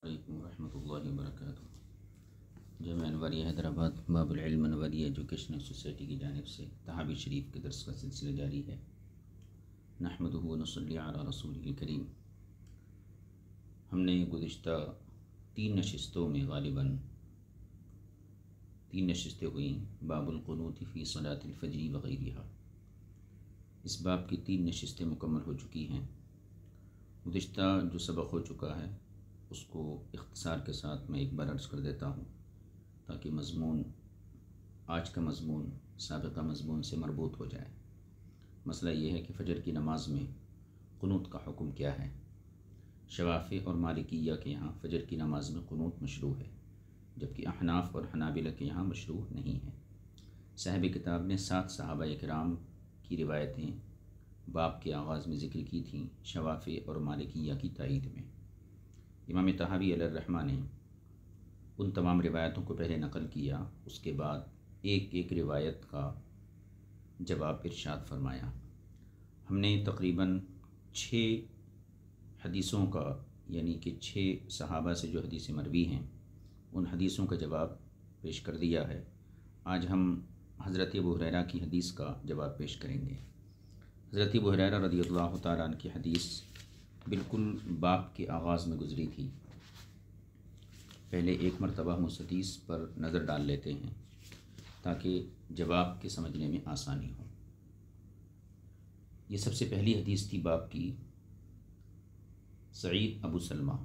علیکم ورحمۃ اللہ وبرکاتہ۔ جامعہ انواری حیدرآباد باب العلم انواری ایجوکیشنل سوسائٹی کی جانب سے تحابی شریف کے درس کا سلسلہ جاری ہے۔ نحمدہ و نصلی علی رسولہ الکریم۔ ہم نے گزشتہ 3 نشستوں میں غالباً 3 نشستیں ہوئیں باب القنوت فی صلاۃ الفجر وغیرہ۔ اس باب کی 3 نشستیں مکمل ہو چکی ہیں۔ گزشتہ جو سبق ہو چکا ہے اس کو اختصار کے ساتھ میں ایک بار عرض کر دیتا ہوں تاکہ آج کا مضمون سابقہ مضمون سے مربوط ہو جائے۔ مسئلہ یہ ہے کہ فجر کی نماز میں قنوت کا حکم کیا ہے۔ شوافی اور مالکیہ کے یہاں فجر کی نماز میں قنوت مشروع ہے، جبکہ احناف اور حنابلہ کے یہاں مشروع نہیں ہے۔ صاحب کتاب نے 7 صحابہ کرام کی روایتیں باب کے آغاز میں ذکر کی تھیں، شوافی اور مالکیہ کی تائید میں۔ امام طحاوی علیہ الرحمہ نے ان تمام روایتوں کو پہلے نقل کیا، اس کے بعد ایک ایک روایت کا جواب ارشاد فرمایا۔ ہم نے تقریباً 6 حدیثوں کا، یعنی کہ 6 صحابہ سے جو حدیث مروی ہیں ان حدیثوں کا جواب پیش کر دیا ہے۔ آج ہم حضرت ابو ہریرہ کی حدیث کا جواب پیش کریں گے۔ حضرت ابو ہریرہ رضی اللہ تعالیٰ عنہ کی حدیث بالکل باب کے آغاز میں گزری تھی۔ پہلے ایک مرتبہ ہم اس حدیث پر نظر ڈال لیتے ہیں تاکہ جواب کے سمجھنے میں آسانی ہو۔ یہ سب سے پہلی حدیث تھی باب کی۔ سعید ابو سلمہ،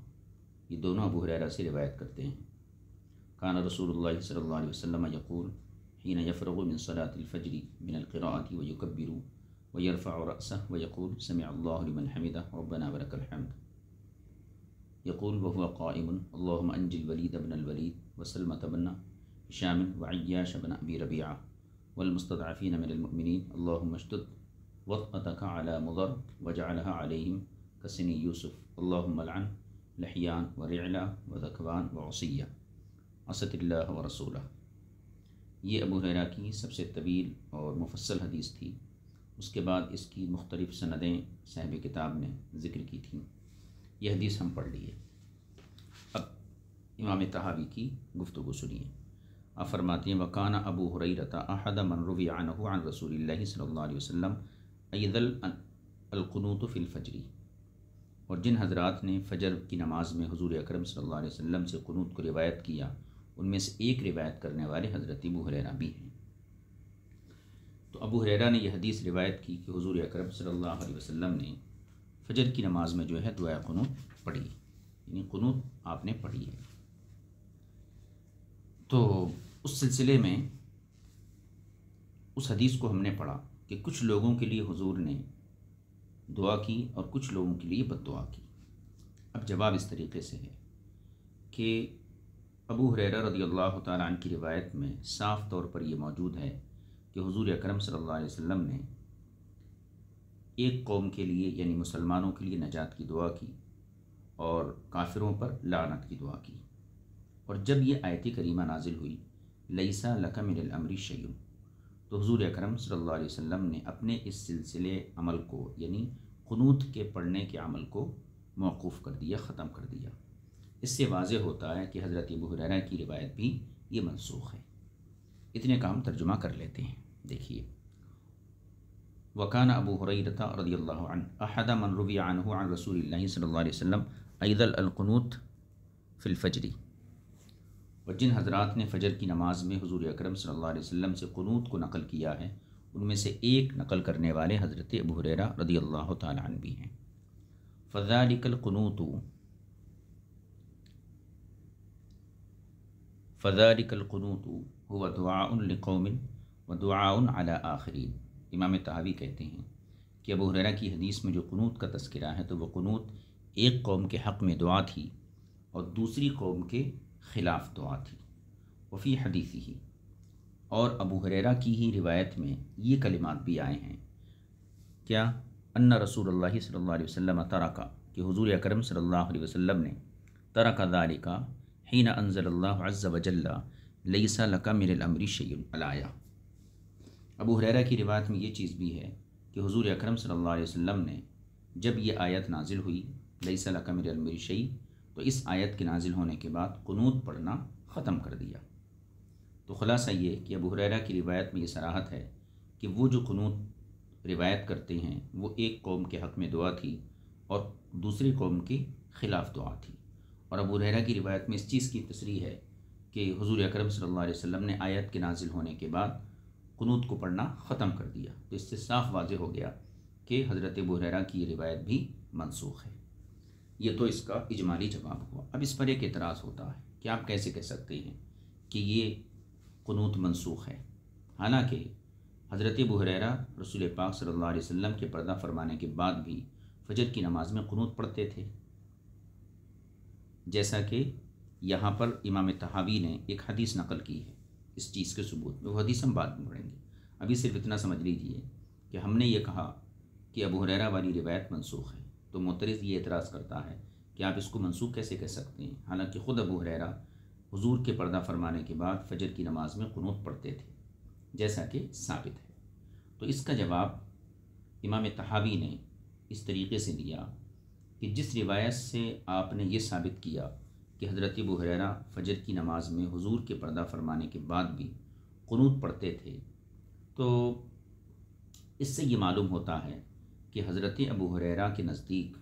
یہ دونوں ابو ہریرہ سے روایت کرتے ہیں۔ کان رسول اللہ صلی اللہ علیہ وسلم یقول حین یفرغ من صلاة الفجر من القراءة ویکبر ویرفع رأسه ویقول سمع اللہ لمن حمدہ ربنا ولک الحمد، یقول وهو قائم اللهم انجِ الولید بن الولید وسلمة بن هشام وعیاش بن ابی ربیعہ والمستضعفین من المؤمنین اللهم اشدد وطأتك على مضر وجعلها عليهم كسن یوسف اللهم لعن لحیان ورعلا وذکوان وعصیہ عصت اللہ ورسولہ۔ یہ ابو ہریرہ کی سب سے طویل اور مفصل حدیث تھی۔ اس کے بعد اس کی مختلف سندیں صاحب کتاب نے ذکر کی تھیں۔ یہ حدیث ہم پڑھ لیے۔ اب امام طحاوی کی گفتگو سنیے۔ آپ فرماتے ہیں وکان ابو ہریرہ احد من روی عنہ عن رسول اللہ صلی اللہ علیہ وسلم ایضا القنوت فی الفجر، اور جن حضرات نے فجر کی نماز میں حضور اکرم صلی اللہ علیہ وسلم سے قنوت کو روایت کیا ان میں سے ایک روایت کرنے والے حضرت ابو ہریرہ بھی ہیں۔ تو ابو ہریرہ نے یہ حدیث روایت کی کہ حضور اکرم صلی اللہ علیہ وسلم نے فجر کی نماز میں جو ہے دعائے قنوت پڑھی، یعنی قنوت آپ نے پڑھی ہے۔ تو اس سلسلے میں اس حدیث کو ہم نے پڑھا کہ کچھ لوگوں کے لیے حضور نے دعا کی اور کچھ لوگوں کے لیے بد دعا کی۔ اب جواب اس طریقے سے ہے کہ ابو ہریرہ رضی اللہ تعالیٰ عنہ کی روایت میں صاف طور پر یہ موجود ہے کہ حضور اکرم صلی اللہ علیہ وسلم نے ایک قوم کے لیے یعنی مسلمانوں کے لیے نجات کی دعا کی اور کافروں پر لعنت کی دعا کی۔ اور جب یہ آیت کریمہ نازل ہوئی لیس لک من الامر شیء، تو حضور اکرم صلی اللہ علیہ وسلم نے اپنے اس سلسلے عمل کو یعنی قنوت کے پڑھنے کے عمل کو موقوف کر دیا، ختم کر دیا۔ اس سے واضح ہوتا ہے کہ حضرت ابو ہریرہ کی روایت بھی یہ منسوخ ہے۔ اتنے کا ہم ترجمہ کر لیتے ہیں۔ دیکھیے وکان ابو ہریرہ رضی اللہ عنہ احد من روی عنہ عن رسول اللہ صلی اللہ علیہ وسلم ایضا القنوت فی الفجر، اور جن حضرات نے فجر کی نماز میں حضور اکرم صلی اللہ علیہ وسلم سے قنوت کو نقل کیا ہے ان میں سے ایک نقل کرنے والے حضرت ابو ہریرہ رضی اللہ تعالی عنہ بھی ہیں۔ فذلک القنوت هو دعاء لقوم ودعاء علی آخرین۔ امام طحاوی کہتے ہیں کہ ابو ہریرہ کی حدیث میں جو قنوت کا تذکرہ ہے تو وہ قنوت ایک قوم کے حق میں دعا تھی اور دوسری قوم کے خلاف دعا تھی۔ وفی حدیثہ، اور ابو ہریرہ کی ہی روایت میں یہ کلمات بھی آئے ہیں کیا ان رسول اللہ صلی اللہ علیہ وسلم ترکا، کہ حضور اکرم صلی اللہ علیہ وسلم نے ترک ذالک حین انزل اللہ عز وجل لیس لک من الامر شیء الآیہ۔ ابو ہریرہ کی روایت میں یہ چیز بھی ہے کہ حضور اکرم صلی اللہ علیہ وسلم نے جب یہ آیت نازل ہوئی لیس لک من الامر شیء، تو اس آیت کے نازل ہونے کے بعد قنوت پڑھنا ختم کر دیا۔ تو خلاصہ یہ کہ ابو ہریرہ کی روایت میں یہ صراحت ہے کہ وہ جو قنوت روایت کرتے ہیں وہ ایک قوم کے حق میں دعا تھی اور دوسری قوم کے خلاف دعا تھی، اور ابو ہریرہ کی روایت میں اس چیز کی تصریح ہے کہ حضور اکرم صلی اللہ علیہ وسلم نے آیت کے نازل ہونے کے بعد قنوت کو پڑھنا ختم کر دیا۔ تو اس سے صاف واضح ہو گیا کہ حضرت ابو ہریرہ کی یہ روایت بھی منسوخ ہے۔ یہ تو اس کا اجمالی جواب ہوا۔ اب اس پر ایک اعتراض ہوتا ہے کہ آپ کیسے کہہ سکتے ہیں کہ یہ قنوت منسوخ ہے، حالانکہ حضرت ابو ہریرہ رسول پاک صلی اللہ علیہ وسلم کے پردہ فرمانے کے بعد بھی فجر کی نماز میں قنوت پڑھتے تھے، جیسا کہ یہاں پر امام طحاوی نے ایک حدیث نقل کی ہے اس چیز کے ثبوت میں۔ وہ حدیث ہم بعد میں پڑھیں گے، ابھی صرف اتنا سمجھ لیجئے کہ ہم نے یہ کہا کہ ابو ہریرہ والی روایت منسوخ ہے، تو معترض یہ اعتراض کرتا ہے کہ آپ اس کو منسوخ کیسے کہہ سکتے ہیں، حالانکہ خود ابو ہریرہ حضور کے پردہ فرمانے کے بعد فجر کی نماز میں قنوت پڑھتے تھے، جیسا کہ ثابت ہے۔ تو اس کا جواب امام طحاوی نے اس طریقے سے دیا کہ جس روایت سے آپ نے یہ ثابت کیا کہ حضرت ابو ہریرہ فجر کی نماز میں حضور کے پردہ فرمانے کے بعد بھی قنوت پڑھتے تھے، تو اس سے یہ معلوم ہوتا ہے کہ حضرت ابو ہریرہ کے نزدیک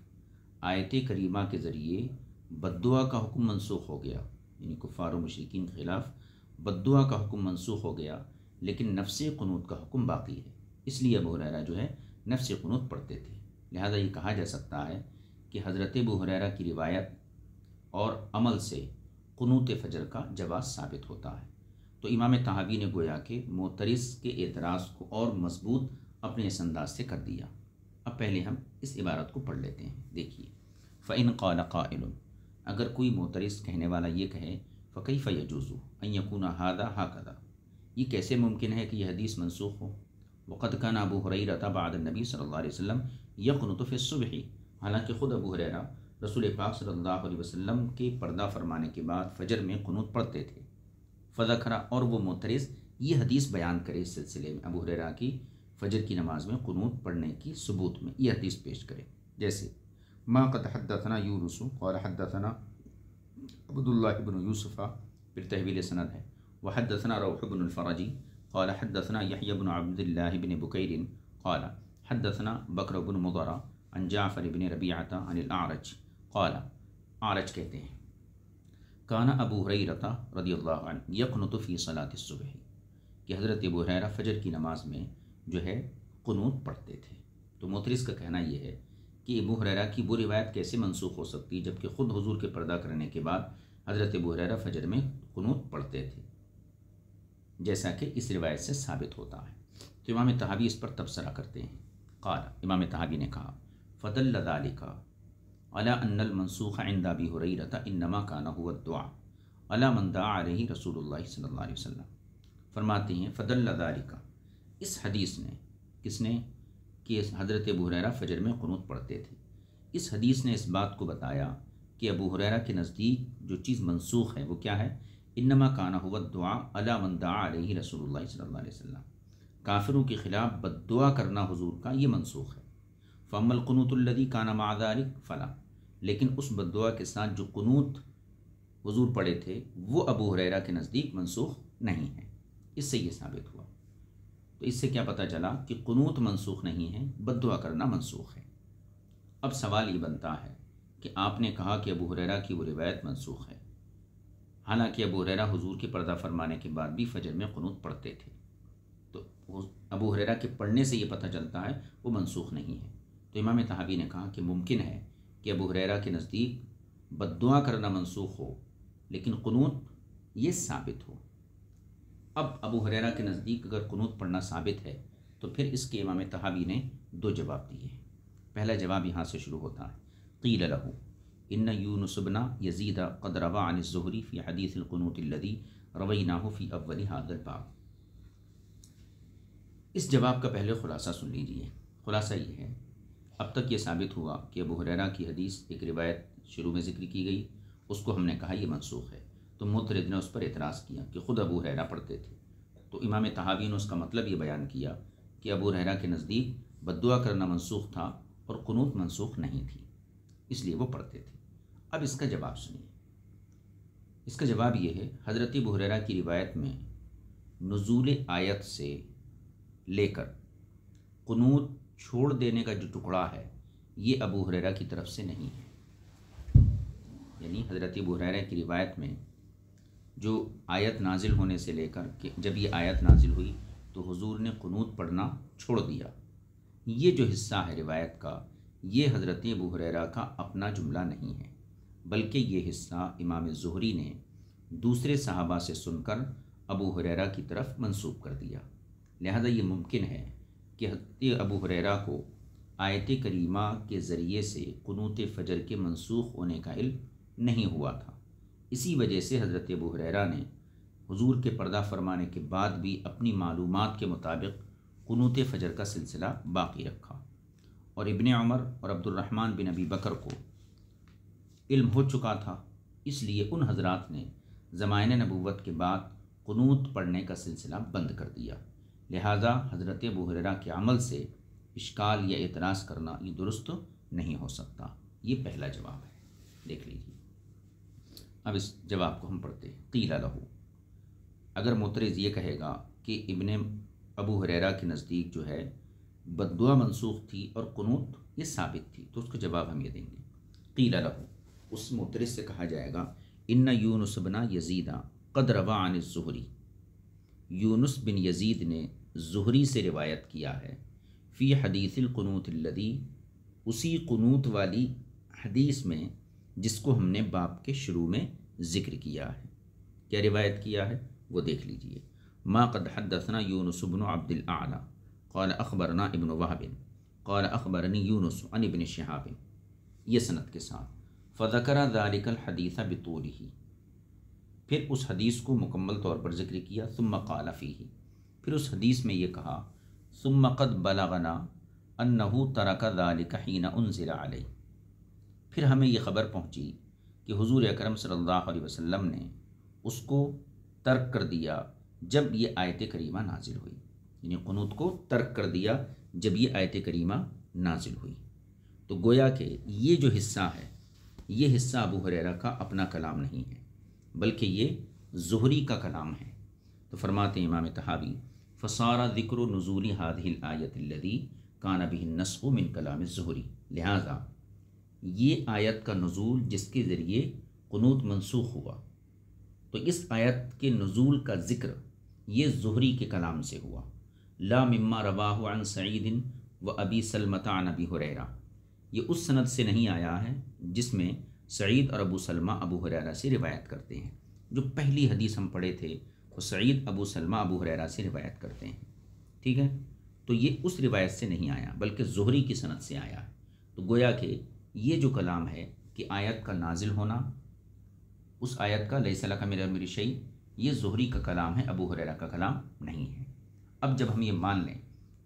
آیت کریمہ کے ذریعے بد دعا کا حکم منسوخ ہو گیا، یعنی کفار و مشرکین کے خلاف بد دعا کا حکم منسوخ ہو گیا، لیکن نفس قنوت کا حکم باقی ہے۔ اس لیے ابو ہریرہ جو ہے نفس قنوت پڑھتے تھے۔ لہذا یہ کہا جا سکتا ہے کہ حضرت ابو ہریرہ کی روایت اور عمل سے قنوت فجر کا جواز ثابت ہوتا ہے۔ تو امام طحاوی نے گویا کہ معترض کے اعتراض کو اور مضبوط اپنے اس انداز سے کر دیا۔ اب پہلے ہم اس عبارت کو پڑھ لیتے ہیں، دیکھیے۔ فَإِنْ قَالَ قَائِلٌ، اگر کوئی معترض کہنے والا یہ کہے فَكَيْفَ يَجُوزُ أَنْ يَكُونَ هَذَا هَكَذَا، یہ کیسے ممکن ہے کہ یہ حدیث منسوخ ہو؟ وَقَدْ كَانَ أَبُو هُرَيْرَةَ بَعْدَ النَّبِي صلی اللہ علیہ وسلم يَقْنُتُ فِي الصُّبْحِ، حالانکہ خود ابو ہریرہ رسول پاک صلی اللہ علیہ وسلم کے پردہ فرمانے کے بعد فجر میں قنوت پڑھتے تھے۔ فذکر، اور وہ معترض یہ حدیث بیان کرے اس سلسلے میں ابو ہریرہ کی فجر کی نماز میں قنوت پڑھنے کی ثبوت میں یہ حدیث پیش کرے، جیسے ما قد حدثنا یونس قال حدثنا عبد اللہ بن یوسف، پھر تحویل سند ہے، وحدثنا روح بن الفرج قال حدثنا یحیی بن عبد اللہ بن بکیر قال حدثنا بکر بن مضر عن جعفر بن ربیعہ عن الاعرج قال، اعرج کہتے ہیں کان ابو ہریرہ رضی اللہ عنہ یقنط فی صلاۃ الصبح، کہ حضرت ابو ہریرہ فجر کی نماز میں جو ہے قنوت پڑھتے تھے۔ تو معترض کا کہنا یہ ہے کہ ابو ہریرہ کی وہ روایت کیسے منسوخ ہو سکتی ہے جبکہ خود حضور کے پردہ کرنے کے بعد حضرت ابو ہریرہ فجر میں قنوت پڑھتے تھے، جیسا کہ اس روایت سے ثابت ہوتا ہے۔ تو امام طحاوی اس پر تبصرہ کرتے ہیں۔ قال، امام طحاوی نے کہا فدل ذلك على ان المنسوخ عند ابي هريره انما كان هو الدعاء على من دعا عليه رسول اللہ صلی اللہ علیہ وسلم، فرماتے ہیں فدل ذلك، اس حدیث نے، کس نے، کہ حضرت ابو ہریرہ فجر میں قنوت پڑھتے تھے، اس حدیث نے اس بات کو بتایا کہ ابو ہریرہ کے نزدیک جو چیز منسوخ ہے وہ کیا ہے؟ انما کان هو الدعاء علی من دعا علیہ رسول اللہ صلی اللہ علیہ وسلم، کافروں کے خلاف بد دعا کرنا حضور کا یہ منسوخ ہے۔ فاما القنوت الذی کان مع ذلک فلا، لیکن اس بد دعا کے ساتھ جو قنوت حضور پڑھے تھے وہ ابو ہریرہ کے نزدیک منسوخ نہیں ہے۔ اس سے یہ ثابت ہوا۔ تو اس سے کیا پتہ چلا کہ قنوت منسوخ نہیں ہے، بد دعا کرنا منسوخ ہے۔ اب سوال یہ بنتا ہے کہ آپ نے کہا کہ ابو ہریرہ کی وہ روایت منسوخ ہے، حالانکہ ابو ہریرہ حضور کے پردہ فرمانے کے بعد بھی فجر میں قنوت پڑھتے تھے، تو ابو ہریرہ کے پڑھنے سے یہ پتہ چلتا ہے وہ منسوخ نہیں ہے۔ تو امام طحاوی نے کہا کہ ممکن ہے کہ ابو ہریرہ کے نزدیک بد دعا کرنا منسوخ ہو لیکن قنوت یہ ثابت ہو۔ اب ابو ہریرہ کے نزدیک اگر قنوت پڑھنا ثابت ہے تو پھر اس کے امام طحاوی نے دو جواب دیے ہیں۔ پہلا جواب یہاں سے شروع ہوتا ہے، قیل لہ ان یونس بن یزید قد روى عن الزہری فی حدیث القنوت الذی رویناہ فی اول ھذا الباب۔ اس جواب کا پہلے خلاصہ سن لیجئے۔ خلاصہ یہ ہے، اب تک یہ ثابت ہوا کہ ابو ہریرہ کی حدیث ایک روایت شروع میں ذکر کی گئی، اس کو ہم نے کہا یہ منسوخ ہے، تو معترض نے اس پر اعتراض کیا کہ خود ابو ہریرہ پڑھتے تھے۔ تو امام طحاوی نے اس کا مطلب یہ بیان کیا کہ ابو ہریرہ کے نزدیک بد دعا کرنا منسوخ تھا اور قنوت منسوخ نہیں تھی، اس لیے وہ پڑھتے تھے۔ اب اس کا جواب سنیے۔ اس کا جواب یہ ہے، حضرت ابو ہریرہ کی روایت میں نزول آیت سے لے کر قنوت چھوڑ دینے کا جو ٹکڑا ہے یہ ابو ہریرہ کی طرف سے نہیں ہے۔ یعنی حضرت ابو ہریرہ کی روایت میں جو آیت نازل ہونے سے لے کر کہ جب یہ آیت نازل ہوئی تو حضور نے قنوت پڑھنا چھوڑ دیا، یہ جو حصہ ہے روایت کا یہ حضرت ابو ہریرہ کا اپنا جملہ نہیں ہے، بلکہ یہ حصہ امام زہری نے دوسرے صحابہ سے سن کر ابو ہریرہ کی طرف منسوب کر دیا۔ لہذا یہ ممکن ہے کہ حضرت ابو ہریرہ کو آیت کریمہ کے ذریعے سے قنوت فجر کے منسوخ ہونے کا علم نہیں ہوا تھا، اسی وجہ سے حضرت ابو ہریرہ نے حضور کے پردہ فرمانے کے بعد بھی اپنی معلومات کے مطابق قنوت فجر کا سلسلہ باقی رکھا، اور ابن عمر اور عبد الرحمن بن ابی بکر کو علم ہو چکا تھا، اس لیے ان حضرات نے زمانہ نبوت کے بعد قنوت پڑھنے کا سلسلہ بند کر دیا۔ لہذا حضرت ابو ہریرہ کے عمل سے اشکال یا اعتراض کرنا یہ درست نہیں ہو سکتا۔ یہ پہلا جواب ہے، دیکھ لیجیے۔ اب اس جواب کو ہم پڑھتے ہیں۔ قیل لہ، اگر معترض یہ کہے گا کہ ابن ابو ہریرہ کے نزدیک جو ہے بددعا منسوخ تھی اور قنوت یہ ثابت تھی، تو اس کا جواب ہم یہ دیں گے۔ قیل لہ، اس معترض سے کہا جائے گا، ان یونس بن یزید قد روى عن الزہری، یونس بن یزید نے زہری سے روایت کیا ہے، فی حدیث القنوت الذی، اسی قنوت والی حدیث میں جس کو ہم نے باب کے شروع میں ذکر کیا ہے۔ کیا روایت کیا ہے وہ دیکھ لیجئے۔ ما قد حدثنا یونس بن عبد الاعلی قال اخبرنا ابن وهب قال اخبرنی یونس عن ابن شہاب، یہ سند کے ساتھ، فذکر ذلک الحدیث بطولہ، پھر اس حدیث کو مکمل طور پر ذکر کیا، ثم قال فیہ، پھر اس حدیث میں یہ کہا، ثم قد بلغنا انہ ترک ذلک حین انزل علیہ، پھر ہمیں یہ خبر پہنچی کہ حضور اکرم صلی اللہ علیہ وسلم نے اس کو ترک کر دیا جب یہ آیت کریمہ نازل ہوئی، یعنی قنوت کو ترک کر دیا جب یہ آیت کریمہ نازل ہوئی۔ تو گویا کہ یہ جو حصہ ہے یہ حصہ ابو ہریرہ کا اپنا کلام نہیں ہے، بلکہ یہ زہری کا کلام ہے۔ تو فرماتے ہیں امام طحاوی، فصار ذکر نزول هذه الآیت الذی کان به النسخ من کلام الزہری، لہذا یہ آیت کا نزول جس کے ذریعے قنوت منسوخ ہوا، تو اس آیت کے نزول کا ذکر یہ زہری کے کلام سے ہوا، لا مما رواہ عن سعید و ابی سلمۃ عن ابی ہریرہ، یہ اس سند سے نہیں آیا ہے جس میں سعید اور ابو سلمہ ابو ہریرہ سے روایت کرتے ہیں۔ جو پہلی حدیث ہم پڑھے تھے وہ سعید ابو سلمہ ابو ہریرہ سے روایت کرتے ہیں، ٹھیک ہے، تو یہ اس روایت سے نہیں آیا بلکہ زہری کی سند سے آیا ہے۔ تو گویا کہ یہ جو کلام ہے کہ آیت کا نازل ہونا، اس آیت کا لیس لک من الامر شیء، یہ زہری کا کلام ہے، ابو ہریرہ کا کلام نہیں ہے۔ اب جب ہم یہ مان لیں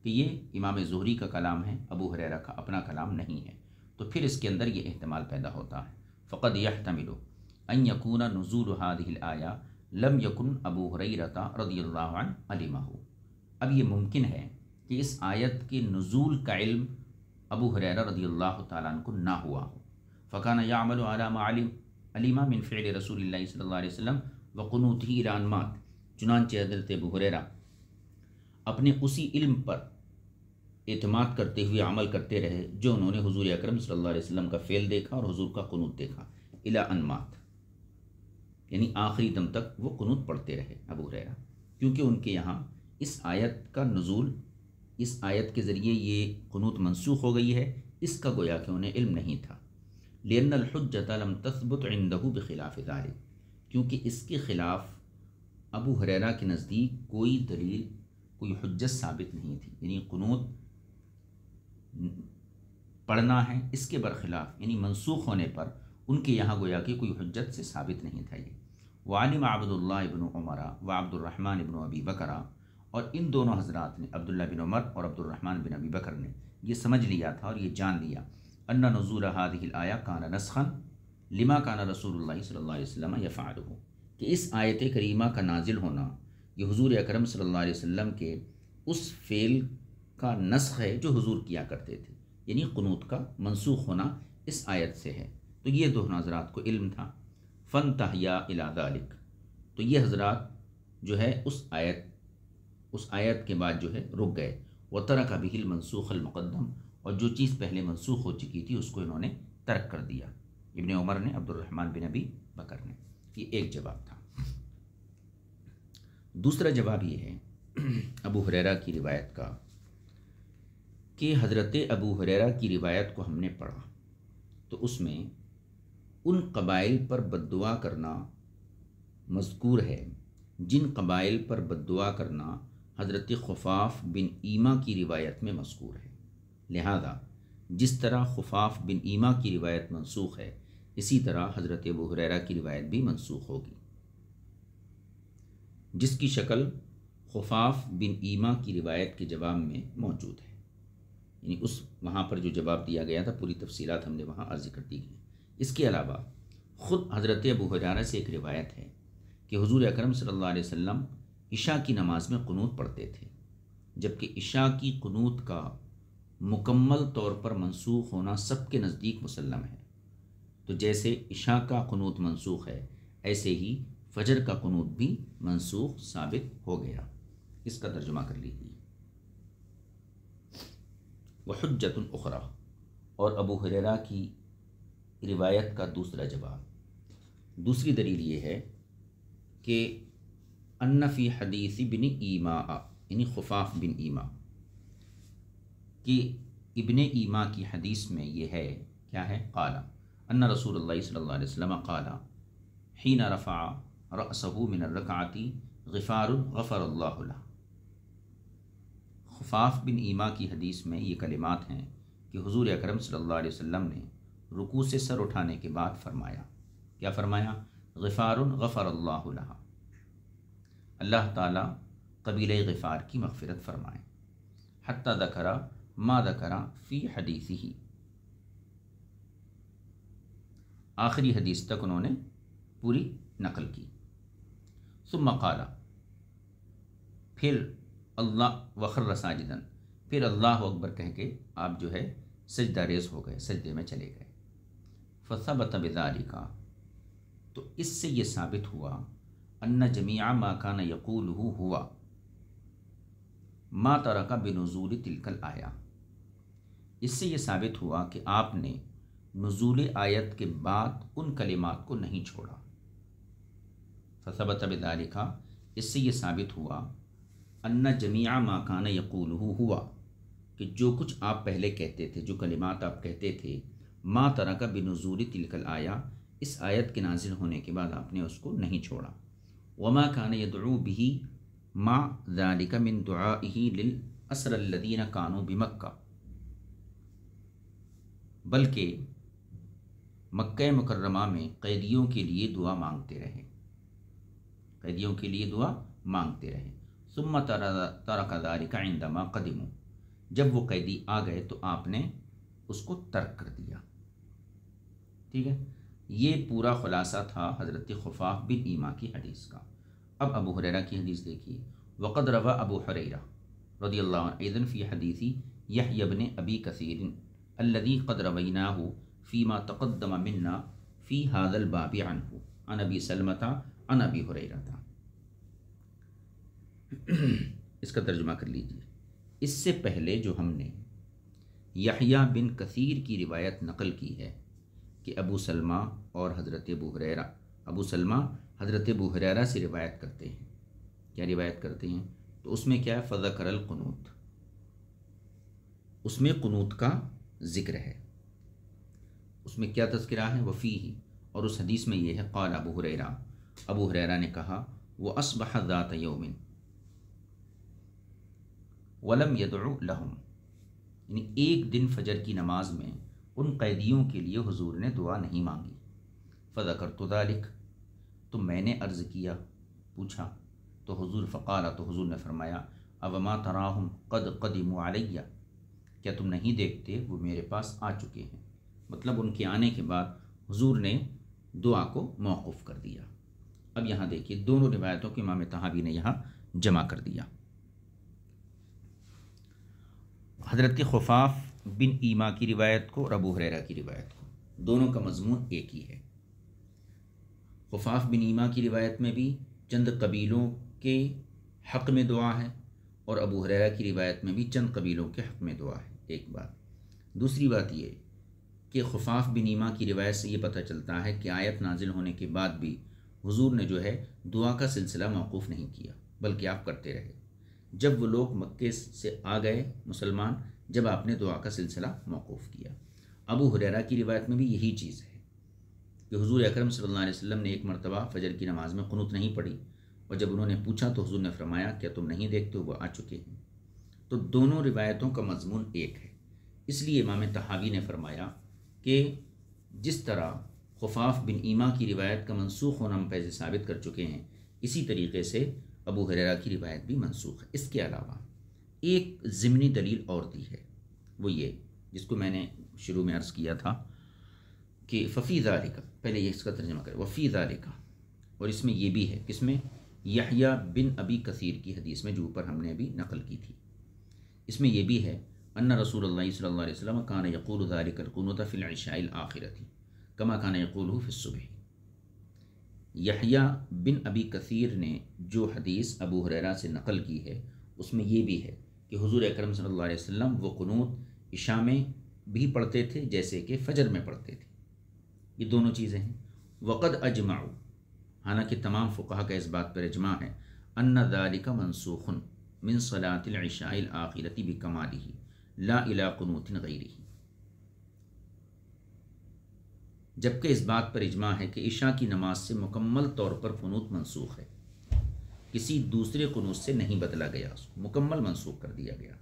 کہ یہ امام زہری کا کلام ہے، ابو ہریرہ کا اپنا کلام نہیں ہے، تو پھر اس کے اندر یہ احتمال پیدا ہوتا ہے، فقد يحتمل ان يكون نزول هذه الآية لم يكن ابو ہریرہ رضی اللہ عنہ علمہ، اب یہ ممکن ہے کہ اس آیت کے نزول کا علم ابو ہریرہ رضی اللہ تعالیٰ عنہ کو نہ ہوا ہو، فكان يعمل على ما علم من فعل رسول اللہ صلی اللہ علیہ وسلم وقنوتہ الی ان مات، چنانچہ حضرت ابو ہریرہ اپنے اسی علم پر اعتماد کرتے ہوئے عمل کرتے رہے جو انہوں نے حضور اکرم صلی اللہ علیہ وسلم کا فعل دیکھا اور حضور کا قنوت دیکھا، الی ان مات، یعنی آخری دم تک وہ قنوت پڑھتے رہے ابو ہریرہ، کیونکہ ان کے یہاں اس آیت کا نزول، اس آیت کے ذریعے یہ قنوت منسوخ ہو گئی ہے، اس کا گویا کہ انہیں علم نہیں تھا، لأن الحجۃ لم تثبت عنده بخلاف ذلک، کیونکہ اس کے خلاف ابو ہریرہ کے نزدیک کوئی دلیل، کوئی حجت ثابت نہیں تھی، یعنی قنوت پڑھنا ہے اس کے برخلاف، یعنی منسوخ ہونے پر ان کے یہاں گویا کہ کوئی حجت سے ثابت نہیں تھا یہ۔ وعلم عبد اللہ بن عمر و عبد الرحمن بن ابی بکر، اور ان دونوں حضرات نے، عبداللہ بن عمر اور عبد الرحمن بن ابی بکر نے یہ سمجھ لیا تھا اور یہ جان لیا، ان نزول هذه الآیہ کان نسخا لما کان رسول اللہ صلی اللہ علیہ وسلم یفعلہ، کہ اس آیت کریمہ کا نازل ہونا یہ حضور اکرم صلی اللہ علیہ وسلم کے اس فعل کا نسخ ہے جو حضور کیا کرتے تھے، یعنی قنوت کا منسوخ ہونا اس آیت سے ہے۔ تو یہ دونوں حضرات کو علم تھا. فانتہیا الی ذلک، تو یہ حضرات جو ہے اس آیت کے بعد جو ہے رک گئے. وترک بہ المنسوخ المقدم، اور جو چیز پہلے منسوخ ہو چکی تھی اس کو انہوں نے ترک کر دیا. ابن عمر نے، عبد الرحمن بن ابی بکر نے. یہ ایک جواب تھا. دوسرا جواب یہ ہے ابو ہریرہ کی روایت کا کہ حضرت ابو ہریرہ کی روایت کو ہم نے پڑھا تو اس میں ان قبائل پر بد دعا کرنا مذکور ہے جن قبائل پر بد دعا کرنا حضرت خفاف بن ایما کی روایت میں مذکور ہے. لہذا جس طرح خفاف بن ایما کی روایت منسوخ ہے، اسی طرح حضرت ابو ہریرہ کی روایت بھی منسوخ ہوگی، جس کی شکل خفاف بن ایما کی روایت کے جواب میں موجود ہے. یعنی اس وہاں پر جو جواب دیا گیا تھا پوری تفصیلات ہم نے وہاں عرض کر دی گئی. اس کے علاوہ خود حضرت ابو ہریرہ سے ایک روایت ہے کہ حضور اکرم صلی اللہ علیہ وسلم عشاء کی نماز میں قنوت پڑھتے تھے، جبکہ عشاء کی قنوت کا مکمل طور پر منسوخ ہونا سب کے نزدیک مسلم ہے. تو جیسے عشاء کا قنوت منسوخ ہے، ایسے ہی فجر کا قنوت بھی منسوخ ثابت ہو گیا. اس کا ترجمہ کر لیجیے. وحجۃ اخری، اور ابو ہریرہ کی روایت کا دوسرا جواب، دوسری دلیل یہ ہے کہ ان فی حدیث بن ایما، یعنی خفاف بن ایما کہ ابن ایما کی حدیث میں یہ ہے، کیا ہے؟ قال ان رسول اللہ صلی اللہ علیہ وسلم قال حین رفع رأسه من الرکعۃ غفار غفر اللہ له. خفاف بن ایما کی حدیث میں یہ کلمات ہیں کہ حضور اکرم صلی اللہ علیہ وسلم نے رکوع سے سر اٹھانے کے بعد فرمایا، کیا فرمایا؟ غفار غفر اللہ له، اللہ تعالیٰ قبیلہ غفار کی مغفرت فرمائے. حتی ذکر ما ذکر فی حدیثہ، آخری حدیث تک انہوں نے پوری نقل کی. ثم قال، پھر اللہ وخر ساجدن، پھر اللہ اکبر کہہ کے آپ جو ہے سجدہ ریز ہو گئے، سجدے میں چلے گئے. فثبت بذالک، تو اس سے یہ ثابت ہوا ان جمیع ما کان یقولہ ہوا ما ترک بنزول تلک الآیہ، اس سے یہ ثابت ہوا کہ آپ نے نزول آیت کے بعد ان کلمات کو نہیں چھوڑا. فثبت بذالک، اس سے یہ ثابت ہوا ان جمیع ما کان یقولہ ہوا، کہ جو کچھ آپ پہلے کہتے تھے، جو کلمات آپ کہتے تھے، ما ترک بنزول تلک الآیہ، اس آیت کے نازل ہونے کے بعد آپ نے اس کو نہیں چھوڑا. وما کان یدعو بہ ما ذلک من دعائہ للاسر الذین کانوا بمکہ، بلکہ مکہ مکرمہ میں قیدیوں کے لیے دعا مانگتے رہے، قیدیوں کے لیے دعا مانگتے رہے. ثم ترک ذلک عندما قدموا، جب وہ قیدی آ گئے تو آپ نے اس کو ترک کر دیا. ٹھیک ہے، یہ پورا خلاصہ تھا حضرت خفاف بن ایما کی حدیث کا. اب ابو ہریرہ کی حدیث دیکھیے. وقد روى ابو ہریرہ رضی اللہ عنہ ایضا فی حدیث یحیی بن ابی کثیر الذی قد رویناہ فیما تقدم منا فی ھذا الباب عنہ عن ابی سلمۃ عن ابی ہریرہ. اس کا ترجمہ کر لیجیے. اس سے پہلے جو ہم نے یحییٰ بن کثیر کی روایت نقل کی ہے کہ ابو سلمہ اور حضرت ابو ہریرہ، ابو سلمہ حضرت ابو ہریرہ سے روایت کرتے ہیں. کیا روایت کرتے ہیں؟ تو اس میں کیا ہے؟ فذکر القنوت، اس میں قنوت کا ذکر ہے. اس میں کیا تذکرہ ہے؟ وفیہ، اور اس حدیث میں یہ ہے قال ابو ہریرہ، ابو ہریرہ نے کہا وَأَصْبَحَ ذَاتَ يَوْمٍ وَلَمْ يَدْعُ لَهُمْ، یعنی ایک دن فجر کی نماز میں ان قیدیوں کے لیے حضور نے دعا نہیں مانگی. فذکرت ذلک، تو میں نے عرض کیا، پوچھا تو حضور فقال، تو حضور نے فرمایا اوما تراہم قد قدموا علیہ، کیا تم نہیں دیکھتے وہ میرے پاس آ چکے ہیں. مطلب ان کے آنے کے بعد حضور نے دعا کو موقوف کر دیا. اب یہاں دیکھیے دونوں روایتوں کو امام طحاوی نے یہاں جمع کر دیا. حضرت خفاف بن ایما کی روایت کو اور ابو ہریرہ کی روایت کو. دونوں کا مضمون ایک ہی ہے۔ خفاف بن ایما کی روایت میں بھی چند قبیلوں کے حق میں دعا ہے، اور ابو ہریرہ کی روایت میں بھی چند قبیلوں کے حق میں دعا ہے، ایک بات۔ دوسری بات یہ کہ خفاف بن ایما کی روایت سے یہ پتہ چلتا ہے کہ آیت نازل ہونے کے بعد بھی حضور نے جو ہے دعا کا سلسلہ موقوف نہیں کیا، بلکہ آپ کرتے رہے۔ جب وہ لوگ مکے سے آ گئے مسلمان، جب آپ نے دعا کا سلسلہ موقوف کیا۔ ابو ہریرہ کی روایت میں بھی یہی چیز ہے کہ حضور اکرم صلی اللہ علیہ وسلم نے ایک مرتبہ فجر کی نماز میں قنوت نہیں پڑھی، اور جب انہوں نے پوچھا تو حضور نے فرمایا کیا تم نہیں دیکھتے ہو وہ آ چکے ہیں۔ تو دونوں روایتوں کا مضمون ایک ہے۔ اس لیے امام طحاوی نے فرمایا کہ جس طرح خفاف بن ایما کی روایت کا منسوخ ہونا ہم پہلے ثابت کر چکے ہیں، اسی طریقے سے ابو ہریرہ کی روایت بھی منسوخ ہے۔ اس کے علاوہ ایک ضمنی دلیل اور دی ہے، وہ یہ جس کو میں نے شروع میں عرض کیا تھا کہ ففی ذالک، پہلے یہ اس کا ترجمہ کرے، وفی ذالک، اور اس میں یہ بھی ہے، کس میں؟ یحییٰ بن ابی کثیر کی حدیث میں جو اوپر ہم نے ابھی نقل کی تھی، اس میں یہ بھی ہے ان رسول اللہ صلی اللہ علیہ وسلم کان یقول ذلک القنوت فی العشاء الآخرۃ کما کان یقولہ فی الصبح۔ یحییٰ بن ابی کثیر نے جو حدیث ابو ہریرہ سے نقل کی ہے اس میں یہ بھی ہے کہ حضور اکرم صلی اللہ علیہ وسلم وہ قنوت عشاء میں بھی پڑھتے تھے جیسے کہ فجر میں پڑھتے تھے۔ یہ دونوں چیزیں ہیں۔ وقد اجمعوا، حالانکہ تمام فقہا کا اس بات پر اجماع ہے، ان ذلک منسوخ من صلاۃ العشاء الآخرۃ بکمالہ لا الی قنوت غیرہ، جبکہ اس بات پر اجماع ہے کہ عشاء کی نماز سے مکمل طور پر قنوت منسوخ ہے، کسی دوسرے قنوت سے نہیں بدلا گیا، اس کو مکمل منسوخ کر دیا گیا۔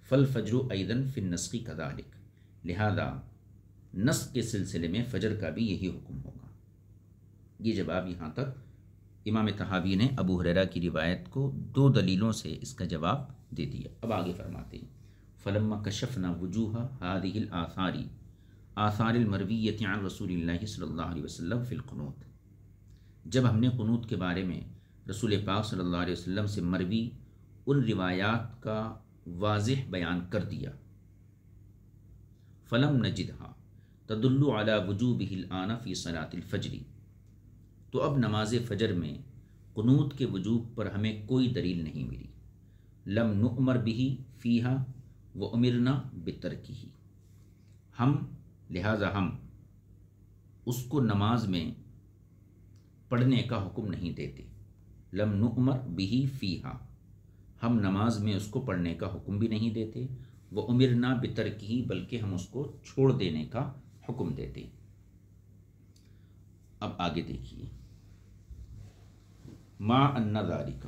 فالفجر ایضا فی النسخ کذالک، لہذا نسخ کے سلسلے میں فجر کا بھی یہی حکم ہوگا۔ یہ جواب یہاں تک امام طحاوی نے ابو ہریرہ کی روایت کو دو دلیلوں سے اس کا جواب دے دیا۔ اب آگے فرماتے ہیں فلما کشفنا وجوہ هذه الآثار آثار المرویۃ عن رسول اللہ صلی اللہ علیہ وسلم فی القنوت، جب ہم نے قنوت کے بارے میں رسول پاک صلی اللہ علیہ وسلم سے مروی ان روایات کا واضح بیان کر دیا، فلم نجدها تدل علی وجوبہ الآن فی صلاۃ الفجر، تو اب نماز فجر میں قنوت کے وجوب پر ہمیں کوئی دلیل نہیں ملی۔ لم نؤمر بہ فیہا وامرنا بترکہ، لہذا ہم اس کو نماز میں پڑھنے کا حکم نہیں دیتے۔ لم نؤمر بہ فیہا، ہم نماز میں اس کو پڑھنے کا حکم بھی نہیں دیتے، وامرنا بترکہ، بلکہ ہم اس کو چھوڑ دینے کا حکم دیتے۔ اب آگے دیکھیے، ما ان ذالک،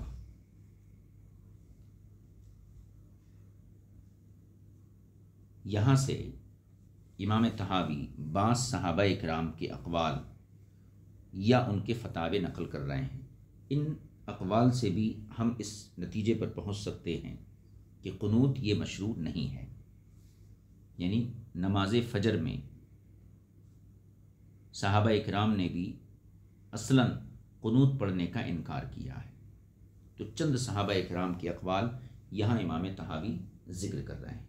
یہاں سے امام طحاوی بعض صحابہ اکرام کے اقوال یا ان کے فتاوے نقل کر رہے ہیں۔ ان اقوال سے بھی ہم اس نتیجے پر پہنچ سکتے ہیں کہ قنوت یہ مشروع نہیں ہے، یعنی نماز فجر میں صحابہ اکرام نے بھی اصلاً قنوت پڑھنے کا انکار کیا ہے۔ تو چند صحابہ اکرام کے اقوال یہاں امام طحاوی ذکر کر رہے ہیں۔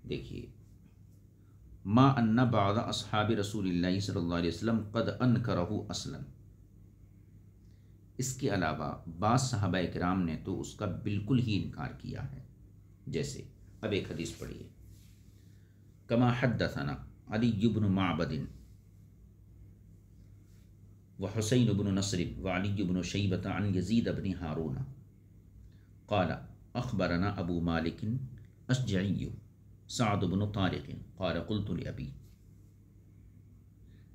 دیکھیے، ما ان بعض اصحاب رسول اللہ صلی اللہ علیہ وسلم قد انکرہ اصلا، اس کے علاوہ بعض صحابہ اکرام نے تو اس کا بالکل ہی انکار کیا ہے۔ جیسے اب ایک حدیث پڑھیے، کما حدثنا علی بن معبد وحسین بن نصر وعلی بن شیبۃ عن یزید بن ہارون قال اخبرنا ابو مالک اشجعی سعد بن طارق قال قلت لابی،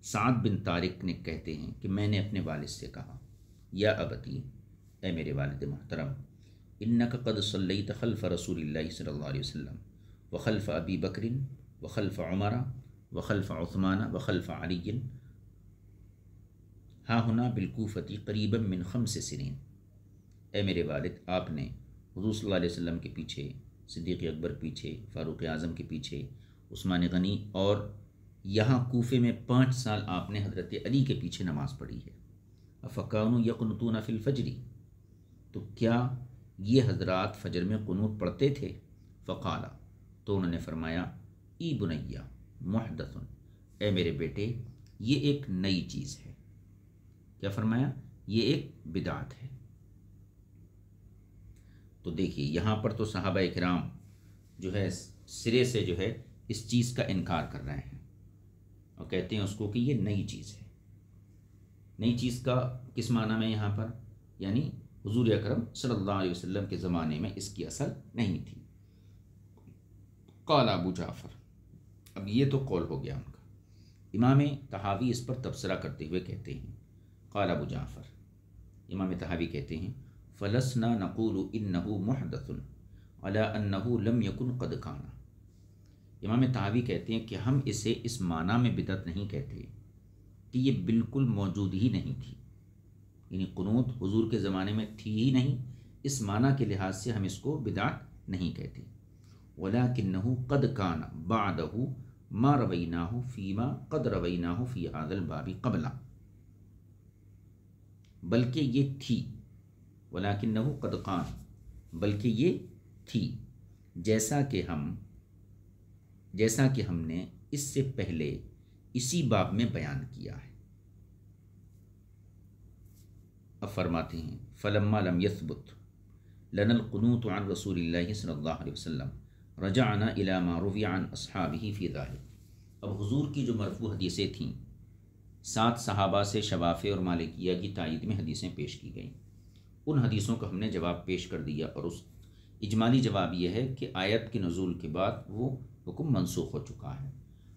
سعد بن طارق نے کہتے ہیں کہ میں نے اپنے والد سے کہا، یا ابتی، اے میرے والد محترم، انک قد صلیت خلف رسول اللہ صلی اللہ علیہ وسلم وخلف ابی بکر وخلف عمر وخلف عثمان وخلف علی ہا ہنا بالکوفۃ قریبا من 5 سنین، اے میرے والد، آپ نے حضور صلی اللہ علیہ وسلم کے پیچھے، صدیق اکبر پیچھے، فاروق اعظم کے پیچھے، عثمان غنی، اور یہاں کوفے میں 5 سال آپ نے حضرت علی کے پیچھے نماز پڑھی ہے۔ افکانوا یقنطون فی الفجر، تو کیا یہ حضرات فجر میں قنوت پڑھتے تھے؟ فقالا، تو انہوں نے فرمایا، ای بنیا، محدث، اے میرے بیٹے یہ ایک نئی چیز ہے۔ کیا فرمایا؟ یہ ایک بدعت ہے۔ تو دیکھیے یہاں پر تو صحابہ کرام جو ہے سرے سے جو ہے اس چیز کا انکار کر رہے ہیں اور کہتے ہیں اس کو کہ یہ نئی چیز ہے۔ نئی چیز کا کس معنی میں یہاں پر؟ یعنی حضور اکرم صلی اللہ علیہ وسلم کے زمانے میں اس کی اصل نہیں تھی۔ قال ابو جعفر، اب یہ تو قول ہو گیا ان کا۔ امام طحاوی اس پر تبصرہ کرتے ہوئے کہتے ہیں، قال ابو جعفر، امام طحاوی کہتے ہیں فلسنا نقول انه محدث على انه لم يكن قد كان۔ امام طحاوی کہتے ہیں کہ ہم اسے اس معنی میں بدعت نہیں کہتے کہ یہ بالکل موجود ہی نہیں تھی، یعنی قنوت حضور کے زمانے میں تھی ہی نہیں، اس معنی کے لحاظ سے ہم اس کو بدعت نہیں کہتے۔ ولكنه قد كان بعده ما رویناه فيما قد رویناه في هذا الباب قبل، بلکہ یہ تھی، ولكنه قد كان، بلکہ یہ تھی جیسا کہ ہم نے اس سے پہلے اسی باب میں بیان کیا ہے۔ اب فرماتے ہیں فلما لم يثبت لنا القنوت عن رسول اللہ صلی اللہ علیہ وسلم رجعنا الى ما روی عن اصحابہ فی ذلک۔ اب حضور کی جو مرفوع حدیثیں تھیں، 7 صحابہ سے شوافع اور مالکیہ کی تائید میں حدیثیں پیش کی گئیں، ان حدیثوں کا ہم نے جواب پیش کر دیا، اور اس اجمالی جواب یہ ہے کہ آیت کے نزول کے بعد وہ حکم منسوخ ہو چکا ہے۔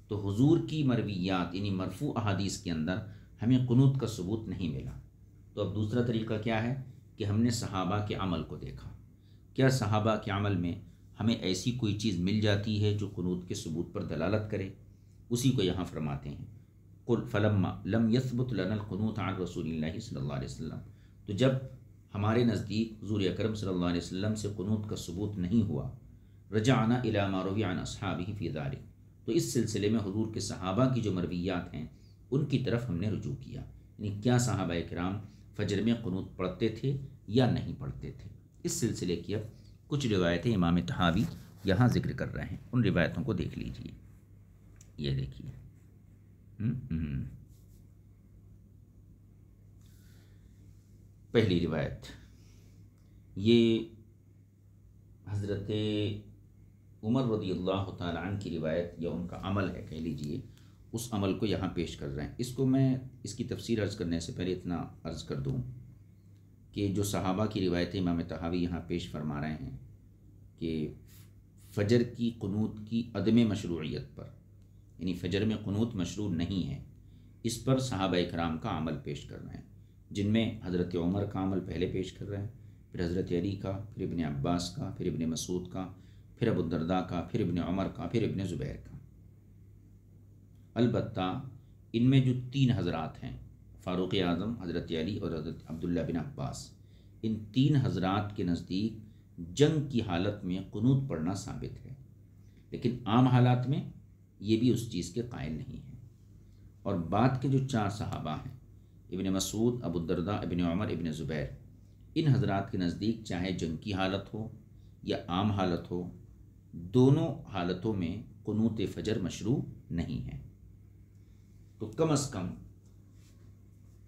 تو حضور کی مرویات یعنی مرفوع احادیث کے اندر ہمیں قنوت کا ثبوت نہیں ملا۔ تو اب دوسرا طریقہ کیا ہے کہ ہم نے صحابہ کے عمل کو دیکھا، کیا صحابہ کے عمل میں ہمیں ایسی کوئی چیز مل جاتی ہے جو قنوت کے ثبوت پر دلالت کرے؟ اسی کو یہاں فرماتے ہیں قل فلما لم يثبت لنا القنوت عن رسول اللہ صلی اللہ علیہ وسلم، تو جب ہمارے نزدیک حضور اکرم صلی اللہ علیہ وسلم سے قنوت کا ثبوت نہیں ہوا، رجعنا الی ما روی عن اصحابہ فی ذلک، تو اس سلسلے میں حضور کے صحابہ کی جو مرویات ہیں ان کی طرف ہم نے رجوع کیا، یعنی کیا صحابہ کرام فجر میں قنوت پڑھتے تھے یا نہیں پڑھتے تھے۔ اس سلسلے کی اب کچھ روایتیں امام طحاوی یہاں ذکر کر رہے ہیں، ان روایتوں کو دیکھ لیجئے۔ یہ دیکھیے پہلی روایت، یہ حضرت عمر رضی اللہ تعالیٰ عنہ کی روایت یا ان کا عمل ہے کہہ لیجئے، اس عمل کو یہاں پیش کر رہے ہیں۔ اس کو میں اس کی تفسیر عرض کرنے سے پہلے اتنا عرض کر دوں کہ جو صحابہ کی روایتیں امام طحاوی یہاں پیش فرما رہے ہیں کہ فجر کی قنوت کی عدم مشروعیت پر، یعنی فجر میں قنوت مشروع نہیں ہے، اس پر صحابہ اکرام کا عمل پیش کر رہے ہیں، جن میں حضرت عمر کا عمل پہلے پیش کر رہے ہیں، پھر حضرت علی کا، پھر ابن عباس کا، پھر ابن مسعود کا، پھر ابو الدرداء کا، پھر ابن عمر کا، پھر ابن زبیر کا۔ البتہ ان میں جو 3 حضرات ہیں، فاروق اعظم، حضرت علی اور حضرت عبداللہ بن عباس، ان 3 حضرات کے نزدیک جنگ کی حالت میں قنوت پڑھنا ثابت ہے، لیکن عام حالات میں یہ بھی اس چیز کے قائل نہیں ہیں۔ اور بعد کے جو 4 صحابہ ہیں، ابن مسعود، ابو الدرداء، ابن عمر، ابن زبیر، ان حضرات کے نزدیک چاہے جنگ کی حالت ہو یا عام حالت ہو، دونوں حالتوں میں قنوت فجر مشروع نہیں ہے۔ تو کم از کم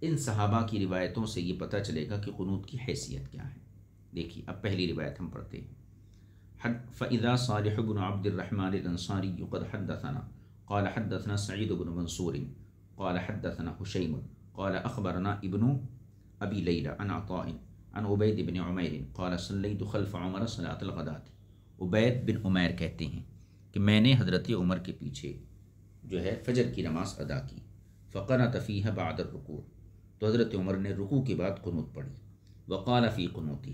ان صحابہ کی روایتوں سے یہ پتہ چلے گا کہ قنوت کی حیثیت کیا ہے۔ دیکھیے اب پہلی روایت ہم پڑھتے ہیں۔ فَإِذَا صالح بن عبد الرحمن الانصاری قد حدثنا قال حدثنا سعید بن منصور قال حدثنا حشیم قال اخبرنا ابن ابی لیلى عن عطاء عن عبید بن عمیر قال صلیت خلف عمر صلاۃ الغداۃ۔ عبید بن عمیر کہتے ہیں کہ میں نے حضرت عمر کے پیچھے جو ہے فجر کی نماز ادا کی، فقنت فیہا بعد الرکوع، تو حضرت عمر نے رکوع کے بعد قنوت پڑھی، وقال فی قنوتہ،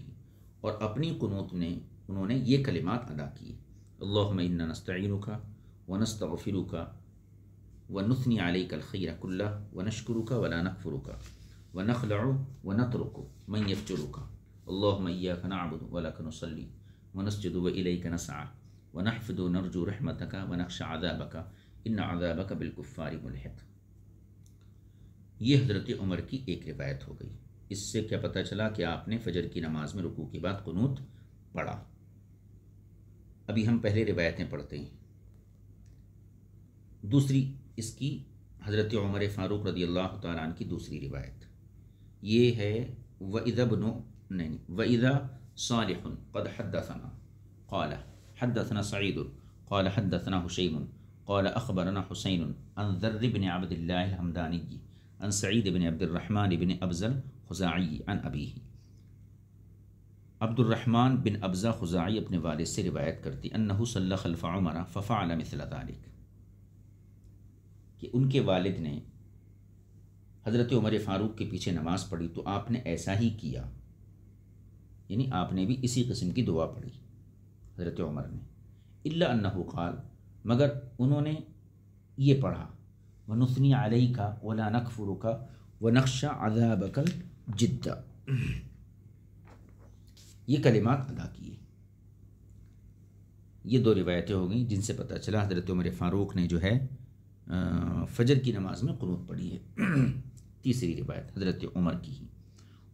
اور اپنی قنوت نے انہوں نے یہ کلمات ادا کیے، اللہم انا نستعینک ونستغفرک ونثنی علیک الخیر کلہ ونشکرک ولا نکفرک ونخلع ونترک من یفجرک، اللہم ایاک نعبد ولک نصلی ونسجد والیک نسعی ونحفظ نرجو رحمتک ونخشى عذابک ان عذابک بالکفار ملحق۔ یہ حضرت عمر کی ایک روایت ہو گئی۔ اس سے کیا پتہ چلا کہ آپ نے فجر کی نماز میں رکوع کے بعد قنوت پڑھا۔ ابھی ہم پہلے روایتیں پڑھتے ہیں۔ دوسری اس کی حضرت عمر فاروق رضی اللہ تعالیٰ عنہ کی دوسری روایت یہ ہے وَإِذَا بْنُ نہیں وَإِذَا صالح قد حدثنا قال حدثنا سعید قال حدثنا حشیم قال اخبرنا حسین عن ذر بن عبد اللہ الحمدانی عن سعید بن عبد الرحمن بن ابزہ خزاعی عن ابیہ. عبد الرحمن بن ابزہ خزاعی اپنے والد سے روایت کرتی انہ صلی خلف عمر ففعل مثل ذلك کہ ان کے والد نے حضرت عمر فاروق کے پیچھے نماز پڑھی تو آپ نے ایسا ہی کیا، یعنی آپ نے بھی اسی قسم کی دعا پڑھی حضرت عمر نے. الا انہ قال مگر انہوں نے یہ پڑھا وَنُثْنِي عَلَيْكَ وَلَا نَكْفُرُكَ وَنَخْشَى عَذَابَكَ الْجِدَّ، یہ کلمات ادا کیے. یہ دو روایتیں ہو گئیں جن سے پتہ چلا حضرت عمر فاروق نے جو ہے فجر کی نماز میں قنوت پڑھی ہے. تیسری روایت حضرت عمر کی ہی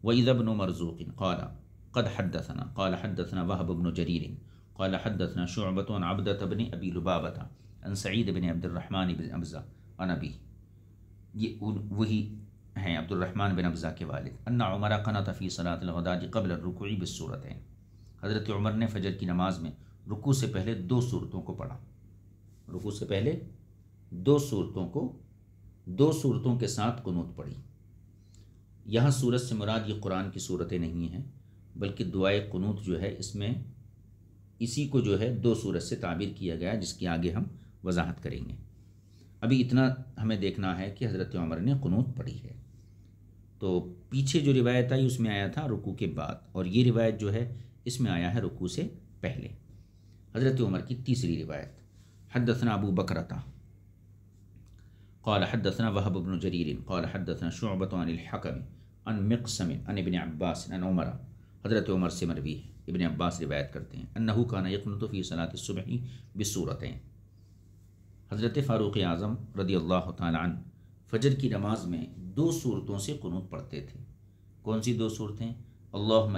وَإِذَا بْنُ مَرْزُوقٍ قَالَ قَدْ حَدَّثَنَا قَالَ حَدَّثَنَا وَهْبُ بْنُ جَرِيرٍ قال حدثنا شعبة عن عبدة بن أبي لبابة عن سعيد بن عبد الرحمن بن أبزة عن أبيه. یہ وہی ہیں عبد الرحمن بن ابزہ کے والد. ان عمر قنط فی صلاة الغداة قبل الرکوع بالسورتين، حضرت عمر نے فجر کی نماز میں رکوع سے پہلے دو صورتوں کو پڑھا. رکوع سے پہلے دو صورتوں کے ساتھ قنوت پڑھی. یہاں صورت سے مراد یہ قرآن کی صورتیں نہیں ہیں بلکہ دعائے قنوت جو ہے اس میں اسی کو جو ہے دو صورت سے تعبیر کیا گیا جس کی آگے ہم وضاحت کریں گے. ابھی اتنا ہمیں دیکھنا ہے کہ حضرت عمر نے قنوت پڑھی ہے. تو پیچھے جو روایت آئی اس میں آیا تھا رکوع کے بعد، اور یہ روایت جو ہے اس میں آیا ہے رکوع سے پہلے. حضرت عمر کی تیسری روایت حدثنا ابو بکرۃ قال حدثنا وهب بن جرير قال حدثنا شعبة عن الحكم عن مقسم عن ابن عباس عن عمر. حضرت عمر سے مروی ہے، ابن عباس روایت کرتے ہیں انہو کان یقنط فی صلاۃ الصبح بسورتین. حضرت فاروق اعظم رضی اللہ تعالی عنہ فجر کی نماز میں دو صورتوں سے قنوت پڑھتے تھے. کون سی دو صورتیں؟ اللہم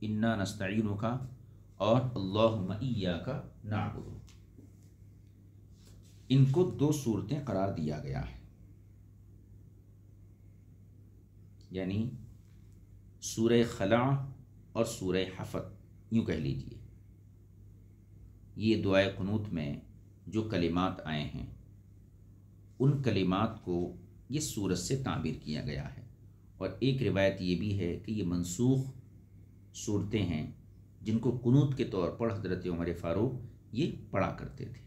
انا نستعینک اور اللہم ایاک نعبد. ان کو دو صورتیں قرار دیا گیا ہے، یعنی سورہ خلع اور سورہ حفت یوں کہہ لیجئے. یہ دعائے قنوت میں جو کلمات آئے ہیں ان کلمات کو یہ سورت سے تعبیر کیا گیا ہے. اور ایک روایت یہ بھی ہے کہ یہ منسوخ صورتیں ہیں جن کو قنوت کے طور پر حضرت عمر فاروق یہ پڑھا کرتے تھے.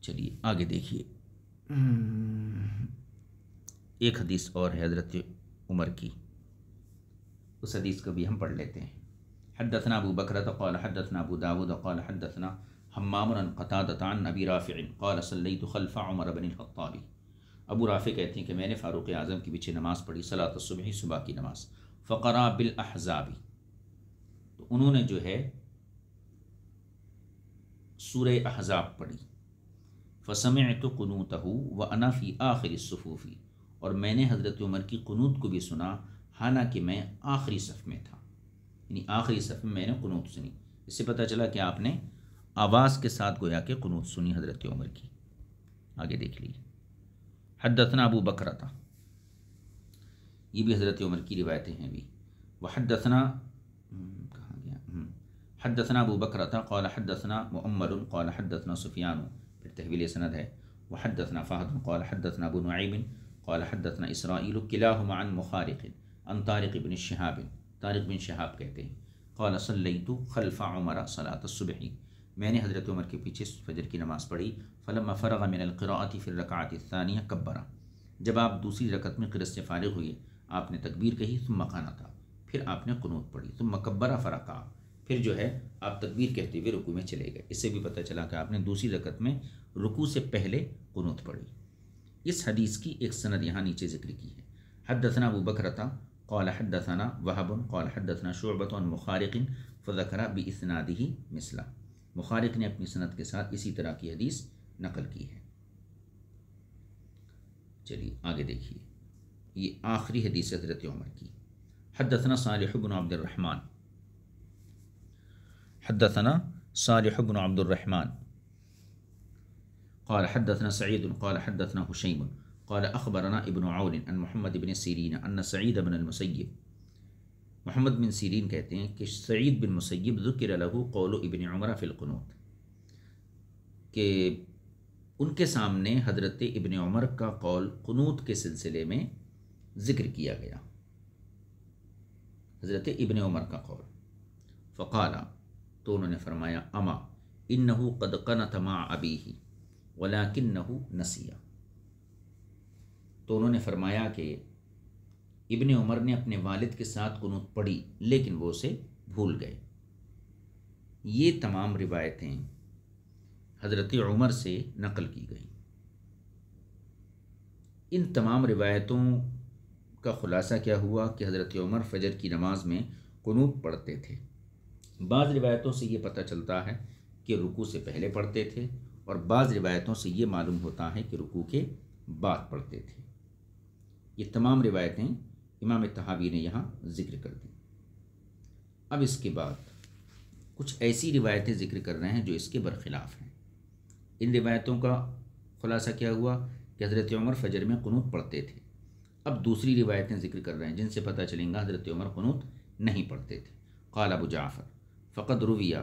چلیے آگے دیکھیے. ایک حدیث اور ہے حضرت عمر کی، اس حدیث کو بھی ہم پڑھ لیتے ہیں. حدثنا ابو بکرۃ قال حدثنا ابو داود قال حدثنا حمام عن قتادة عن ابی رافع قال صلیت خلف عمر بن الخطاب. ابو رافع کہتے ہیں کہ میں نے فاروق اعظم کے پیچھے نماز پڑھی صلاۃ الصبح، صبح کی نماز. فقرأ بالاحزاب، تو انہوں نے جو ہے سورہ احزاب پڑھی. فسمعت قنوتہ وانا فی آخر الصفوف، اور میں نے حضرت عمر کی قنوت کو بھی سنا حالانکہ میں آخری صف میں تھا، یعنی آخری صف میں نے قنوت سنی. اس سے پتہ چلا کہ آپ نے آواز کے ساتھ گویا کہ قنوت سنی حضرت عمر کی. آگے دیکھ لیجیے. حدثنا ابو بکرۃ، یہ بھی حضرت عمر کی روایتیں ہیں بھی. وحدثنا کہاں گیا حدثنا ابو بکرۃ قال حدثنا معمر قال حدثنا سفیان، پھر تحویل سند ہے. وحدثنا فہد قال حدثنا ابو نعیم قال حدثنا اسرائیل کلاہما عن مخارق عن طارق بن شہاب. طارق بن شہاب کہتے ہیں قال صلیت خلف عمر صلاۃ الصبح، میں نے حضرت عمر کے پیچھے فجر کی نماز پڑھی. فلما فرغ من القراءة في الركعة الثانية كبر، جب آپ دوسری رکعت میں قرأت سے فارغ ہوئے آپ نے تکبیر کہی. ثم قنط، پھر آپ نے قنوت پڑھی. ثم كبر فركع، پھر جو ہے آپ تکبیر کہتے ہوئے رکوع میں چلے گئے. اس سے بھی پتہ چلا کہ آپ نے دوسری رکعت میں رکوع سے پہلے قنوت پڑھی. اس حدیث کی ایک سند یہاں نیچے ذکر کی ہے. حدثنا ابو بکرۃ قال حدثنا وهب قال حدثنا شعبة عن مخارق فذكر باسناده مثله. مخارق نے اپنی سند کے ساتھ اسی طرح کی حدیث نقل کی ہے. چلیے آگے دیکھیے. یہ آخری حدیث حضرت عمر کی. حدثنا صالح بن عبد الرحمن، حدثنا صالح بن عبد الرحمن قال حدثنا سعید قال حدثنا حشیم قال اخبرنا ابن عون عن محمد بن سیرین ان سعید بن المسیب، محمد بن سیرین کہتے ہیں کہ سعید بن مسیب ذکر له قول ابن عمر فی القنوت، کہ ان کے سامنے حضرت ابن عمر کا قول قنوت کے سلسلے میں ذکر کیا گیا، حضرت ابن عمر کا قول۔ فقال، تو انہوں نے فرمایا، اما انه قد قنت مع ابیہ ولکنہ نسیہ، تو انہوں نے فرمایا کہ ابن عمر نے اپنے والد کے ساتھ قنوت پڑھی لیکن وہ اسے بھول گئے۔ یہ تمام روایتیں حضرت عمر سے نقل کی گئیں۔ ان تمام روایتوں کا خلاصہ کیا ہوا کہ حضرت عمر فجر کی نماز میں قنوت پڑھتے تھے۔ بعض روایتوں سے یہ پتہ چلتا ہے کہ رکوع سے پہلے پڑھتے تھے، اور بعض روایتوں سے یہ معلوم ہوتا ہے کہ رکوع کے بعد پڑھتے تھے۔ یہ تمام روایتیں امام طحاوی نے یہاں ذکر کر دی۔ اب اس کے بعد کچھ ایسی روایتیں ذکر کر رہے ہیں جو اس کے برخلاف ہیں۔ ان روایتوں کا خلاصہ کیا ہوا کہ حضرت عمر فجر میں قنوت پڑھتے تھے۔ اب دوسری روایتیں ذکر کر رہے ہیں جن سے پتہ چلیں گا حضرت عمر قنوت نہیں پڑھتے تھے۔ قال ابو جعفر فقد روی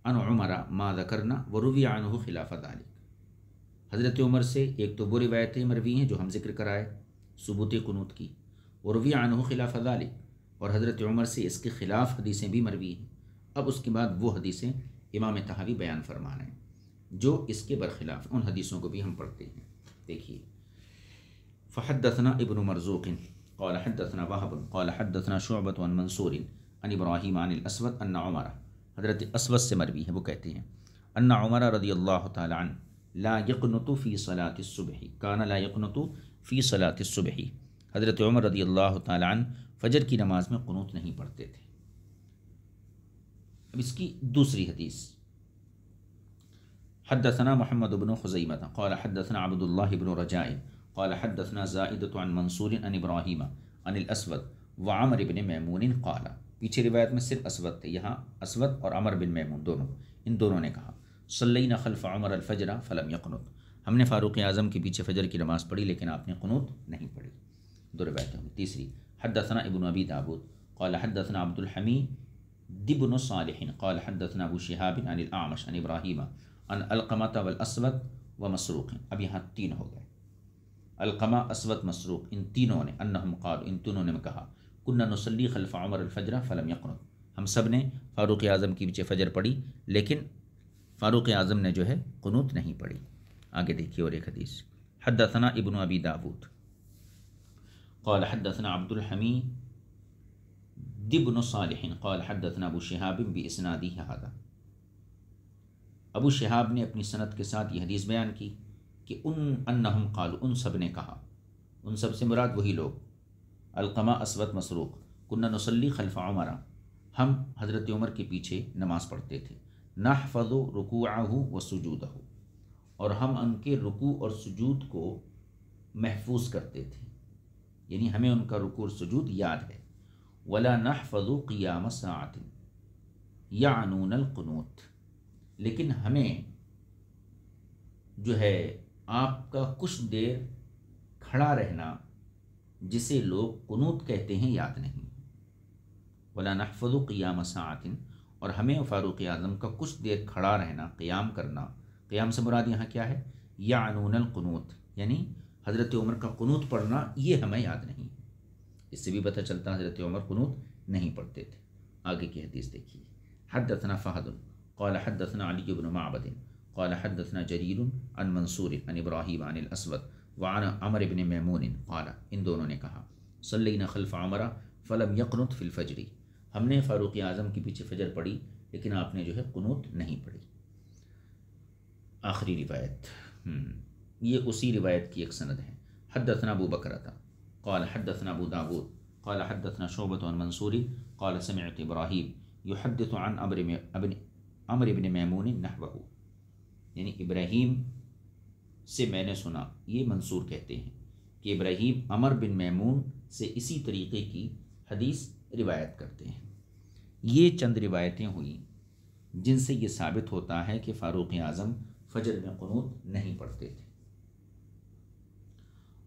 عن عمر ما ذکرنا وروی عنہ خلاف ذلک، حضرت عمر سے ایک تو وہ روایتیں مروی ہیں جو ہم ذکر کرائے ثبوت قنوت کی، وروی عنہ خلاف ذلک، اور حضرت عمر سے اس کے خلاف حدیثیں بھی مروی ہیں۔ اب اس کے بعد وہ حدیثیں امام طحاوی بیان فرما رہے ہیں جو اس کے برخلاف، ان حدیثوں کو بھی ہم پڑھتے ہیں۔ دیکھیے، فحدثنا ابن مرزوق قال حدثنا وهب قال حدثنا شعبۃ عن منصور عن ابراہیم عن الاسود ان عمر، حضرت اسود سے مروی ہے، وہ کہتے ہیں ان عمر رضی اللہ تعالی عنہ لا یقنط فی صلاۃ الصبح، کان لا یقنط فی صلاۃ الصبح، حضرت عمر رضی اللہ تعالی عنہ فجر کی نماز میں قنوت نہیں پڑھتے تھے۔ اب اس کی دوسری حدیث، حدثنا محمد بن خزیمہ قال حدثنا عبد اللہ بن رجاء قال حدثنا زائدۃ عن منصور عن ابراہیم عن الاسود وعمر بن میمون قال، پیچھے روایت میں صرف اسود تھے، یہاں اسود اور عمر بن میمون ان دونوں نے کہا، صلینا خلف عمر الفجر فلم یقنط، ہم نے فاروق اعظم کے پیچھے فجر کی نماز پڑھی لیکن آپ نے قنوت نہیں پڑھی۔ دو روایتیں ہوئی۔ تیسری، حدثنا ابن ابی داود قال حدثنا عبد الحمید بن صالح قال حدثنا ابو شہاب عن الاعمش عن ابراہیم عن القمۃ والاسود ومسروق، اب یہاں تین ہو گئے، القمہ، اسود، مسروق، ان تینوں نے، انہم قالوا، ان تینوں نے کہا، کننا نصلی خلف عمر الفجر فلم یقنط، ہم سب نے فاروق اعظم کے پیچھے فجر پڑھی لیکن فاروق اعظم نے جو ہے قنوت نہیں پڑھی۔ آگے دیکھیے اور ایک حدیث، حدثنا ابن ابی داود قال حدثنا عبد الحمید بن صالح قال حدثنا ابو شہاب باسنادہ ھذا، ابو شہاب نے اپنی سند کے ساتھ یہ حدیث بیان کی کہ انہم قالوا، ان سب نے کہا، ان سب سے مراد وہی لوگ، القمہ، اسود، مسروق، کننا نصلی خلف عمر، ہم حضرت عمر کے پیچھے نماز پڑھتے تھے، نحفظ رکوعہ وسجودہ، اور ہم ان کے رکوع اور سجود کو محفوظ کرتے تھے، یعنی ہمیں ان کا رکوع اور سجود یاد ہے، ولا نحفظ قیام ساعۃ یعنون القنوت، لیکن ہمیں جو ہے آپ کا کچھ دیر کھڑا رہنا جسے لوگ قنوت کہتے ہیں یاد نہیں، ولا نحفظ قیام ساعۃ، اور ہمیں فاروق اعظم کا کچھ دیر کھڑا رہنا، قیام کرنا، قیام سے مراد یہاں کیا ہے، یعنون القنوت، یعنی حضرت عمر کا قنوت پڑھنا، یہ ہمیں یاد نہیں۔ اس سے بھی پتہ چلتا حضرت عمر قنوت نہیں پڑھتے تھے۔ آگے کی حدیث دیکھیے، حدثنا فہد قال حدثنا علی بن معبد قال حدثنا جریر عن منصور عن ابراہیم عن الاسود وعن عمر بن میمون قال، ان دونوں نے کہا، صلینا خلف عمر فلم یقنط فی الفجر، ہم نے فاروق اعظم کے پیچھے فجر پڑھی لیکن آپ نے جو ہے قنوت نہیں پڑھی۔ آخری روایت، یہ اسی روایت کی ایک سند ہے، حدثنا ابو بکرۃ قال حدثنا ابو داود قال حدثنا شعبۃ عن منصور قال سمعت ابراہیم یحدث عن عمر بن میمون نحوہ، یعنی ابراہیم سے میں نے سنا، یہ منصور کہتے ہیں کہ ابراہیم عمر بن میمون سے اسی طریقے کی حدیث روایت کرتے ہیں۔ یہ چند روایتیں ہوئیں جن سے یہ ثابت ہوتا ہے کہ فاروق اعظم فجر میں قنوت نہیں پڑھتے تھے۔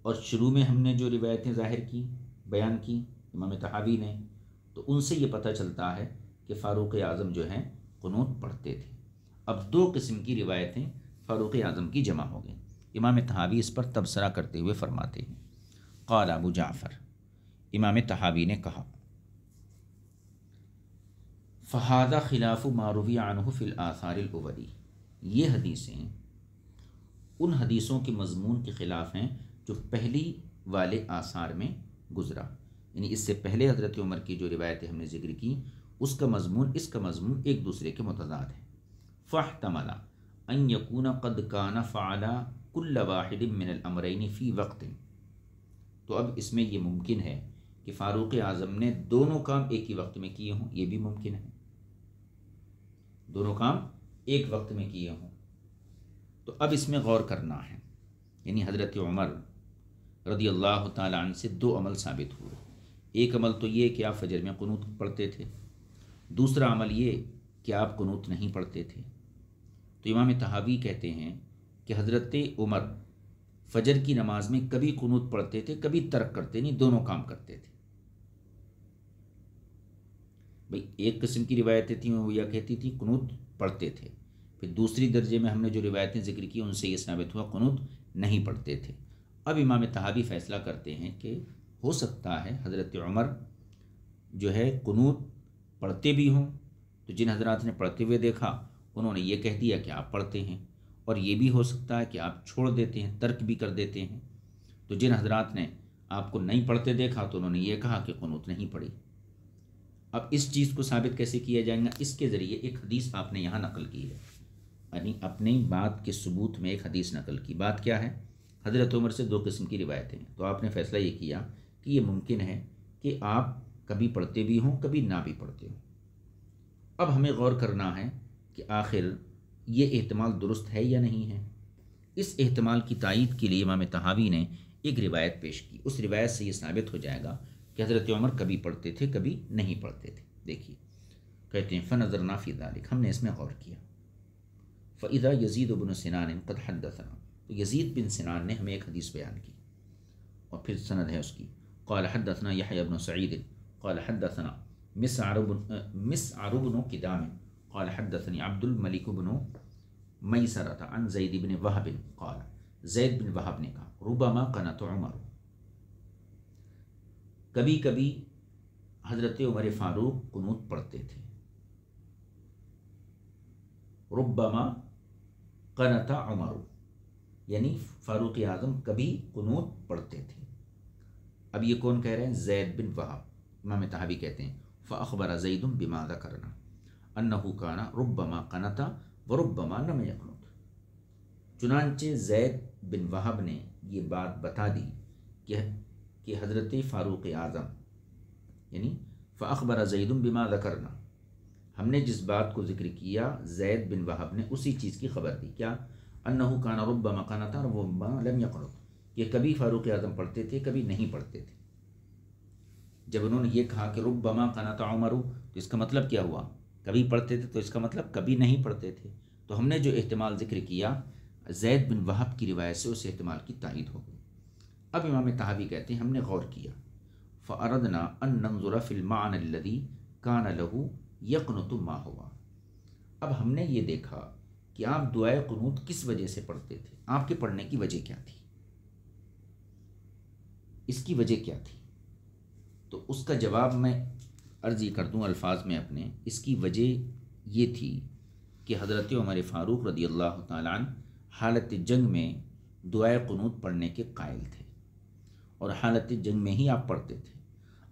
اور شروع میں ہم نے جو روایتیں ظاہر کی، بیان کی امام طحاوی نے، تو ان سے یہ پتہ چلتا ہے کہ فاروق اعظم جو ہیں قنوت پڑھتے تھے۔ اب دو قسم کی روایتیں فاروق اعظم کی جمع ہو گئیں۔ امام طحاوی اس پر تبصرہ کرتے ہوئے فرماتے ہیں، قال ابو جعفر، امام طحاوی نے کہا، فہذا خلاف ما روی عنہ فی الآثار الاولی، یہ حدیثیں ان حدیثوں کے مضمون کے خلاف ہیں جو پہلی والے آثار میں گزرا، یعنی اس سے پہلے حضرت عمر کی جو روایتیں ہم نے ذکر کی اس کا مضمون ایک دوسرے کے متضاد ہے۔ فاحتمل ان یکون قد کان فعل کل واحد من الامرین فی وقت، تو اب اس میں یہ ممکن ہے کہ فاروق اعظم نے دونوں کام ایک ہی وقت میں کیے ہوں، یہ بھی ممکن ہے، دونوں کام ایک وقت میں کیے ہوں۔ تو اب اس میں غور کرنا ہے، یعنی حضرت عمر رضی اللہ تعالیٰ عنہ سے دو عمل ثابت ہوئے۔ ایک عمل تو یہ کہ آپ فجر میں قنوت پڑھتے تھے، دوسرا عمل یہ کہ آپ قنوت نہیں پڑھتے تھے۔ تو امام طحاوی کہتے ہیں کہ حضرت عمر فجر کی نماز میں کبھی قنوت پڑھتے تھے، کبھی ترک کرتے نہیں، دونوں کام کرتے تھے۔ بھئی ایک قسم کی روایتیں تھیں وہ یہ کہتی تھی قنوت پڑھتے تھے، پھر دوسری درجے میں ہم نے جو روایتیں ذکر کی ان سے یہ ثابت ہوا قنوت نہیں پڑھتے تھے۔ اب امام طحاوی فیصلہ کرتے ہیں کہ ہو سکتا ہے حضرت عمر جو ہے قنوت پڑھتے بھی ہوں، تو جن حضرات نے پڑھتے ہوئے دیکھا انہوں نے یہ کہہ دیا کہ آپ پڑھتے ہیں، اور یہ بھی ہو سکتا ہے کہ آپ چھوڑ دیتے ہیں، ترک بھی کر دیتے ہیں، تو جن حضرات نے آپ کو نہیں پڑھتے دیکھا تو انہوں نے یہ کہا کہ قنوت نہیں پڑھی۔ اب اس چیز کو ثابت کیسے کیا جائے گا؟ اس کے ذریعے ایک حدیث آپ نے یہاں نقل کی ہے، یعنی اپنی بات کے ثبوت میں ایک حدیث نقل کی۔ بات کیا ہے؟ حضرت عمر سے دو قسم کی روایتیں ہیں، تو آپ نے فیصلہ یہ کیا کہ یہ ممکن ہے کہ آپ کبھی پڑھتے بھی ہوں، کبھی نہ بھی پڑھتے ہوں۔ اب ہمیں غور کرنا ہے کہ آخر یہ احتمال درست ہے یا نہیں ہے۔ اس احتمال کی تائید کے لیے امام طحاوی نے ایک روایت پیش کی، اس روایت سے یہ ثابت ہو جائے گا کہ حضرت عمر کبھی پڑھتے تھے، کبھی نہیں پڑھتے تھے۔ دیکھیے کہتے ہیں فنظرنا فی ذلک، ہم نے اس میں غور کیا، فاذا یزید بن سنان قد حدثنا، تو یزید بن سنان نے ہمیں ایک حدیث بیان کی، اور پھر سند ہے اس کی، قال حدثنا یحیی بن سعید قال حدثنا مسعر بن کدام قال حدثني عبد الملك بن میسرۃ عن زید بن وہب قال، زید بن وہب نے کہا، ربما قنط عمر، کبھی کبھی حضرت عمر فاروق قنوت پڑھتے تھے، ربما قنط عمر، یعنی فاروق اعظم کبھی قنوت پڑھتے تھے۔ اب یہ کون کہہ رہے ہیں؟ زید بن وہب۔ امام طحاوی کہتے ہیں فاخبر زید بما ذکرنا انه كان ربما قنط وربما لم يقنط، چنانچہ زید بن وہب نے یہ بات بتا دی کہ حضرت فاروق اعظم، یعنی فاخبر زید بما ذکرنا، ہم نے جس بات کو ذکر کیا زید بن وہب نے اسی چیز کی خبر دی، کیا؟ انه كان ربما قنط وربما لم يقنط، کہ کبھی فاروق اعظم پڑھتے تھے، کبھی نہیں پڑھتے تھے۔ جب انہوں نے یہ کہا کہ ربما قنط عمر، تو اس کا مطلب کیا ہوا؟ کبھی پڑھتے تھے، تو اس کا مطلب کبھی نہیں پڑھتے تھے۔ تو ہم نے جو احتمال ذکر کیا زید بن وہب کی روایت سے اس احتمال کی تائید ہو گئی۔ اب امام طحاوی کہتے ہیں ہم نے غور کیا، فاردنا ان ننظر فی المعنى الذي كان له يقنط ما هو، اب ہم نے یہ دیکھا کہ آپ دعائے قنوت کس وجہ سے پڑھتے تھے، آپ کے پڑھنے کی وجہ کیا تھی، اس کی وجہ کیا تھی؟ تو اس کا جواب میں عرض کر دوں الفاظ میں اپنے، اس کی وجہ یہ تھی کہ حضرت عمر فاروق رضی اللہ تعالیٰ عنہ حالت جنگ میں دعائے قنوت پڑھنے کے قائل تھے، اور حالت جنگ میں ہی آپ پڑھتے تھے،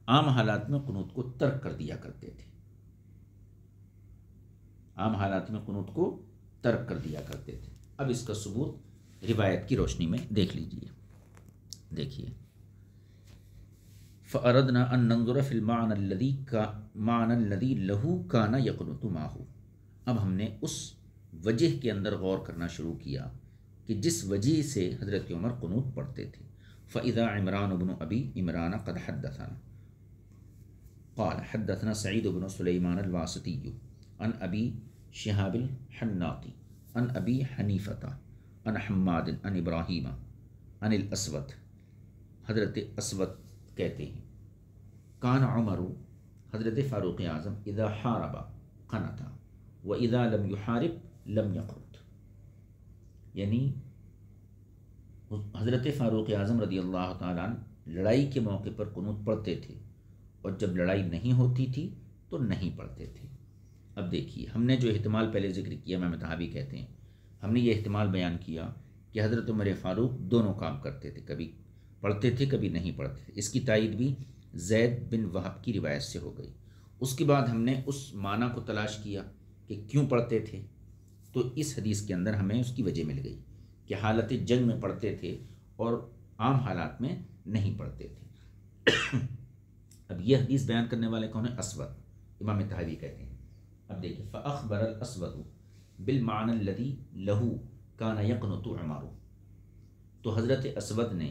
عام حالات میں قنوت کو ترک کر دیا کرتے تھے، عام حالات میں قنوت کو ترک کر دیا کرتے تھے۔ اب اس کا ثبوت روایت کی روشنی میں دیکھ لیجئے، دیکھیے فَأَرَدْنَا أَن نَنظُرَ فِي الْمَعْنَى الَّذِي لَهُ كَانَ يَقْنُطُ مَعَهُ، اب ہم نے اس وجہ کے اندر غور کرنا شروع کیا کہ جس وجہ سے حضرت عمر قنوت پڑھتے تھے۔ فَإِذَا عِمْرَانُ بْنُ أَبِي عِمْرَانَ قَدْ حَدَّثَنَا قال حدثنا سعيد بن سليمان الواسطي عن أبي شهاب الحناطي عن ابی حنیفۃ عن حماد عن ابراہیم عن الاسود، حضرت اسود کہتے ہیں کان عمر، حضرت فاروق اعظم اذا حارب قنط واذا لم يحارب لم يقنط، یعنی حضرت فاروق اعظم رضی اللہ تعالیٰ عنہ لڑائی کے موقع پر قنوت پڑھتے تھے، اور جب لڑائی نہیں ہوتی تھی تو نہیں پڑھتے تھے۔ اب دیکھیے، ہم نے جو احتمال پہلے ذکر کیا، امام طحاوی کہتے ہیں، ہم نے یہ احتمال بیان کیا کہ حضرت عمر فاروق دونوں کام کرتے تھے، کبھی پڑھتے تھے کبھی نہیں پڑھتے تھے۔ اس کی تائید بھی زید بن وہب کی روایت سے ہو گئی۔ اس کے بعد ہم نے اس معنی کو تلاش کیا کہ کیوں پڑھتے تھے، تو اس حدیث کے اندر ہمیں اس کی وجہ مل گئی کہ حالت جنگ میں پڑھتے تھے اور عام حالات میں نہیں پڑھتے تھے۔ اب یہ حدیث بیان کرنے والے کون ہیں؟ اسود، امام طحاوی کہتے ہیں۔ اب دیکھیں فأخبر الاسود بالمعنى الذي له كان يقنط عمر، تو حضرت اسود نے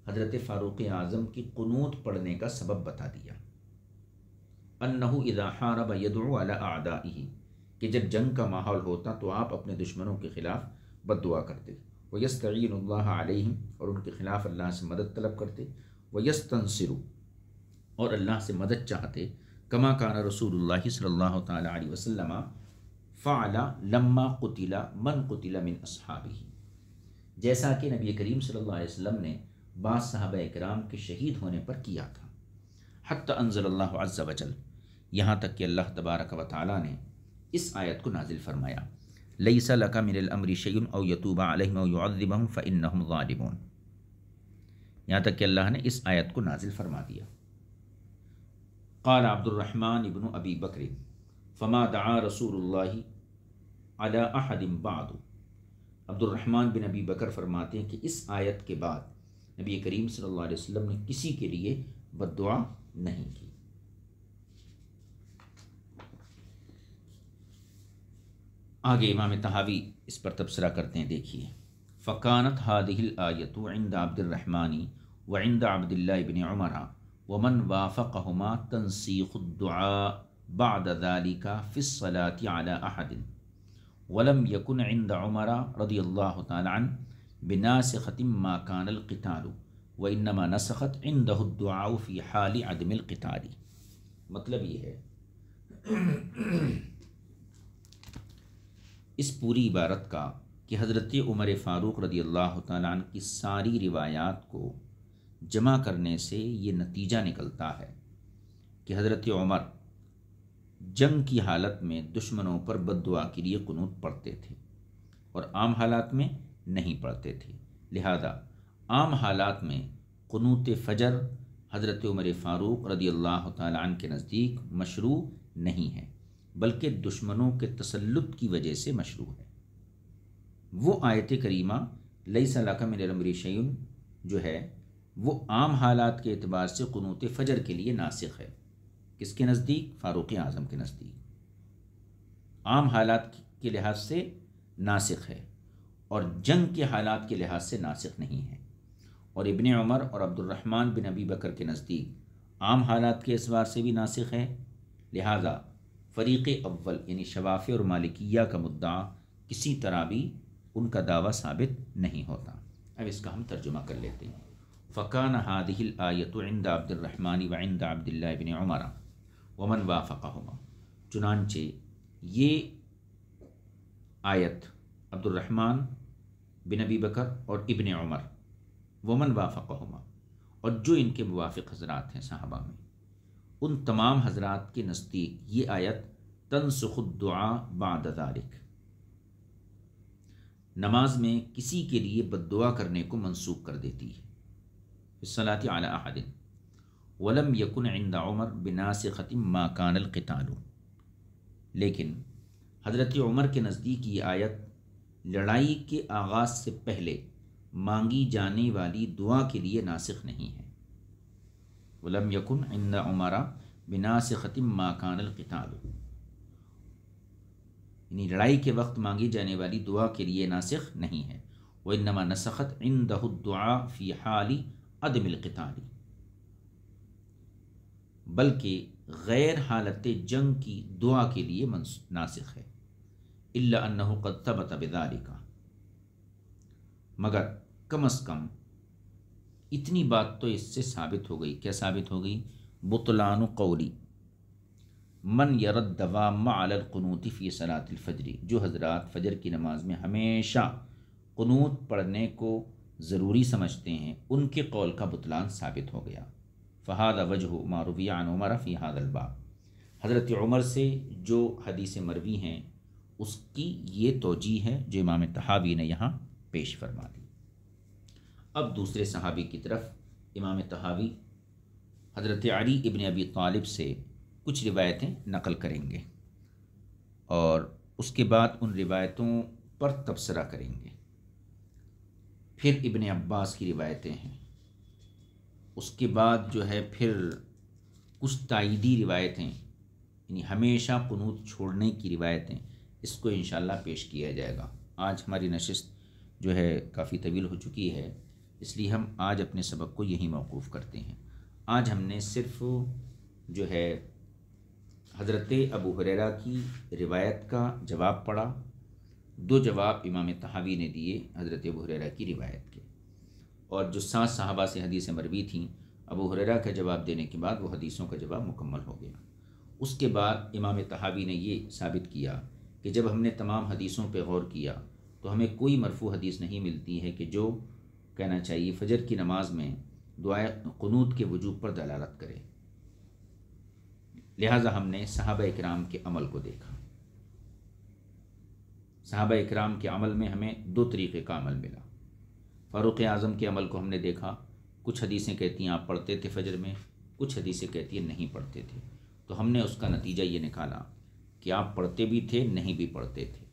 حضرت فاروق اعظم کی قنوت پڑھنے کا سبب بتا دیا، انه اذا حارب يدعو على اعدائه، کہ جب جنگ کا ماحول ہوتا تو آپ اپنے دشمنوں کے خلاف بد دعا کرتے، ويستعين الله عليهم، اور ان کے خلاف اللہ سے مدد طلب کرتے، ويستنصر، اور اللہ سے مدد چاہتے، کما کان رسول اللہ صلی اللہ تعالی علیہ وسلم فعل لما قتل من قتل من اصحابہ، جیسا کہ نبی کریم صلی اللہ علیہ وسلم نے بعض صحابہ اکرام کے شہید ہونے پر کیا تھا۔ حتی انزل اللہ عز وجل، یہاں تک کہ اللہ تبارک و تعالی نے اس آیت کو نازل فرمایا، لیس لک من الامر شیء او یتوب علیہم او یعذبہم فانہم ظالمون، یہاں تک کہ اللہ نے اس آیت کو نازل فرما دیا۔ قال عبد الرحمن ابن ابی بکر فما دعا رسول اللہ علی احد بعد، عبد الرحمن بن ابی بکر فرماتے ہیں کہ اس آیت کے بعد نبی کریم صلی اللہ علیہ وسلم نے کسی کے لیے بد دعا نہیں کی۔ آگے امام طحاوی اس پر تبصرہ کرتے ہیں، دیکھیے فکانت هذه الآیۃ عند عبد الرحمن وعند عبد اللہ بن عمر ومن وافقهما تنسیخ الدعاء بعد ذلك في الصلاة على أحد، ولم يكن عند عمر رضی اللہ تعالی عنہ بناسخة ما كان القتال، وإنما نسخت عنده الدعاء في حال عدم القتال۔ مطلب یہ ہے اس پوری عبارت کا کہ حضرت عمر فاروق رضی اللہ تعالی عنہ کی ساری روایات کو جمع کرنے سے یہ نتیجہ نکلتا ہے کہ حضرت عمر جنگ کی حالت میں دشمنوں پر بد دعا کے لیے قنوت پڑھتے تھے اور عام حالات میں نہیں پڑھتے تھے، لہذا عام حالات میں قنوت فجر حضرت عمر فاروق رضی اللہ تعالی عنہ کے نزدیک مشروع نہیں ہے، بلکہ دشمنوں کے تسلط کی وجہ سے مشروع ہے۔ وہ آیت کریمہ لیس لک من الامر شیء جو ہے وہ عام حالات کے اعتبار سے قنوت فجر کے لیے ناسخ ہے۔ کس کے نزدیک؟ فاروق اعظم کے نزدیک عام حالات کے لحاظ سے ناسخ ہے، اور جنگ کے حالات کے لحاظ سے ناسخ نہیں ہے۔ اور ابن عمر اور عبد الرحمن بن ابی بکر کے نزدیک عام حالات کے اعتبار سے بھی ناسخ ہے، لہذا فریق اول یعنی شوافی اور مالکیہ کا مدعا کسی طرح بھی ان کا دعویٰ ثابت نہیں ہوتا۔ اب اس کا ہم ترجمہ کر لیتے ہیں۔ فکان هذه الآیۃ عند عبد الرحمن وعند عبد اللہ بن عمر ومن وافقہما، چنانچہ یہ آیت عبد الرحمن بن ابی بکر اور ابن عمر ومن وافقہما، اور جو ان کے موافق حضرات ہیں صحابہ میں، ان تمام حضرات کے نزدیک یہ آیت تنسخ الدعاء بعد ذلك، نماز میں کسی کے لیے بد دعا کرنے کو منسوخ کر دیتی ہے، الصلاۃ علی احد، ولم یکن عند عمر بناسخۃ ما کان القتال، لیکن حضرت عمر کے نزدیک یہ آیت لڑائی کے آغاز سے پہلے مانگی جانے والی دعا کے لیے ناسخ نہیں ہے۔ ولم یکن عند عمر بناسخۃ ما کان القتال، یعنی لڑائی کے وقت مانگی جانے والی دعا کے لیے ناسخ نہیں ہے۔ وانما نسخت عنده الدعاء فی حال عدم القتال، بلکہ غیر حالت جنگ کی دعا کے لیے ناسخ ہے، الا انہ قد ثبت بذالک، مگر کم از کم اتنی بات تو اس سے ثابت ہو گئی. کیا ثابت ہو گئی؟ بطلان قولی من یرد الدوام علی القنوت فی صلاۃ الفجر، جو حضرات فجر کی نماز میں ہمیشہ قنوت پڑھنے کو ضروری سمجھتے ہیں، ان کے قول کا بطلان ثابت ہو گیا. فہذا وجہ ما روی عن عمر فی ھذا الباب، حضرت عمر سے جو حدیث مروی ہیں اس کی یہ توجیہ ہے جو امام طحاوی نے یہاں پیش فرما دی. اب دوسرے صحابی کی طرف امام طحاوی حضرت علی ابن ابی طالب سے کچھ روایتیں نقل کریں گے اور اس کے بعد ان روایتوں پر تبصرہ کریں گے. پھر ابن عباس کی روایتیں ہیں، اس کے بعد جو ہے پھر کچھ تائیدی روایتیں، یعنی ہمیشہ قنوت چھوڑنے کی روایتیں، اس کو انشاءاللہ پیش کیا جائے گا. آج ہماری نشست جو ہے کافی طویل ہو چکی ہے، اس لیے ہم آج اپنے سبق کو یہیں موقوف کرتے ہیں. آج ہم نے صرف جو ہے حضرت ابو ہریرہ کی روایت کا جواب پڑھا. 2 جواب امام طحاوی نے دیے حضرت ابو ہریرہ کی روایت کے، اور جو 7 صحابہ سے حدیثیں مروی تھیں، ابو ہریرہ کا جواب دینے کے بعد وہ حدیثوں کا جواب مکمل ہو گیا. اس کے بعد امام طحاوی نے یہ ثابت کیا کہ جب ہم نے تمام حدیثوں پہ غور کیا تو ہمیں کوئی مرفوع حدیث نہیں ملتی ہے کہ جو کہنا چاہیے فجر کی نماز میں دعائے قنوت کے وجوب پر دلالت کرے. لہٰذا ہم نے صحابہ اکرام کے عمل کو دیکھا. صحابہ اکرام کے عمل میں ہمیں 2 طریقے کا عمل ملا. فاروق اعظم کے عمل کو ہم نے دیکھا. کچھ حدیثیں کہتی ہیں آپ پڑھتے تھے فجر میں، کچھ حدیثیں کہتی ہیں نہیں پڑھتے تھے. تو ہم نے اس کا نتیجہ یہ نکالا کہ آپ پڑھتے بھی تھے، نہیں بھی پڑھتے تھے.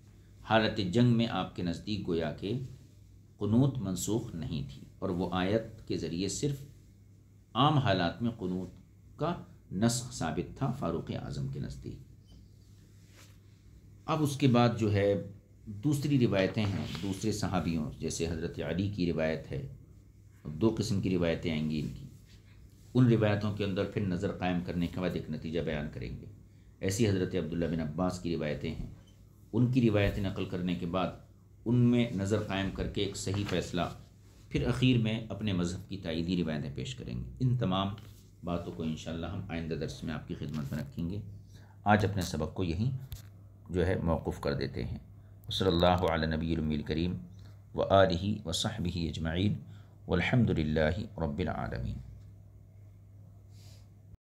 حالت جنگ میں آپ کے نزدیک گویا کہ قنوت منسوخ نہیں تھی، اور وہ آیت کے ذریعے صرف عام حالات میں قنوت کا نسخ ثابت تھا فاروق اعظم کے نزدیک. اب اس کے بعد جو ہے دوسری روایتیں ہیں دوسرے صحابیوں، جیسے حضرت علی کی روایت ہے. 2 قسم کی روایتیں آئیں گی ان کی. ان روایتوں کے اندر پھر نظر قائم کرنے کے بعد ایک نتیجہ بیان کریں گے. ایسی حضرت عبداللہ بن عباس کی روایتیں ہیں، ان کی روایتیں نقل کرنے کے بعد ان میں نظر قائم کر کے ایک صحیح فیصلہ، پھر اخیر میں اپنے مذہب کی تائیدی روایتیں پیش کریں گے. ان تمام باتوں کو انشاءاللہ ہم آئندہ درس میں آپ کی خدمت میں رکھیں گے. آج اپنے سبق کو یہیں جو ہے موقوف کر دیتے ہیں. صلی اللہ علی نبی الامی الکریم و آلہ و صحبہ اجمعین والحمد للہ رب العالمین.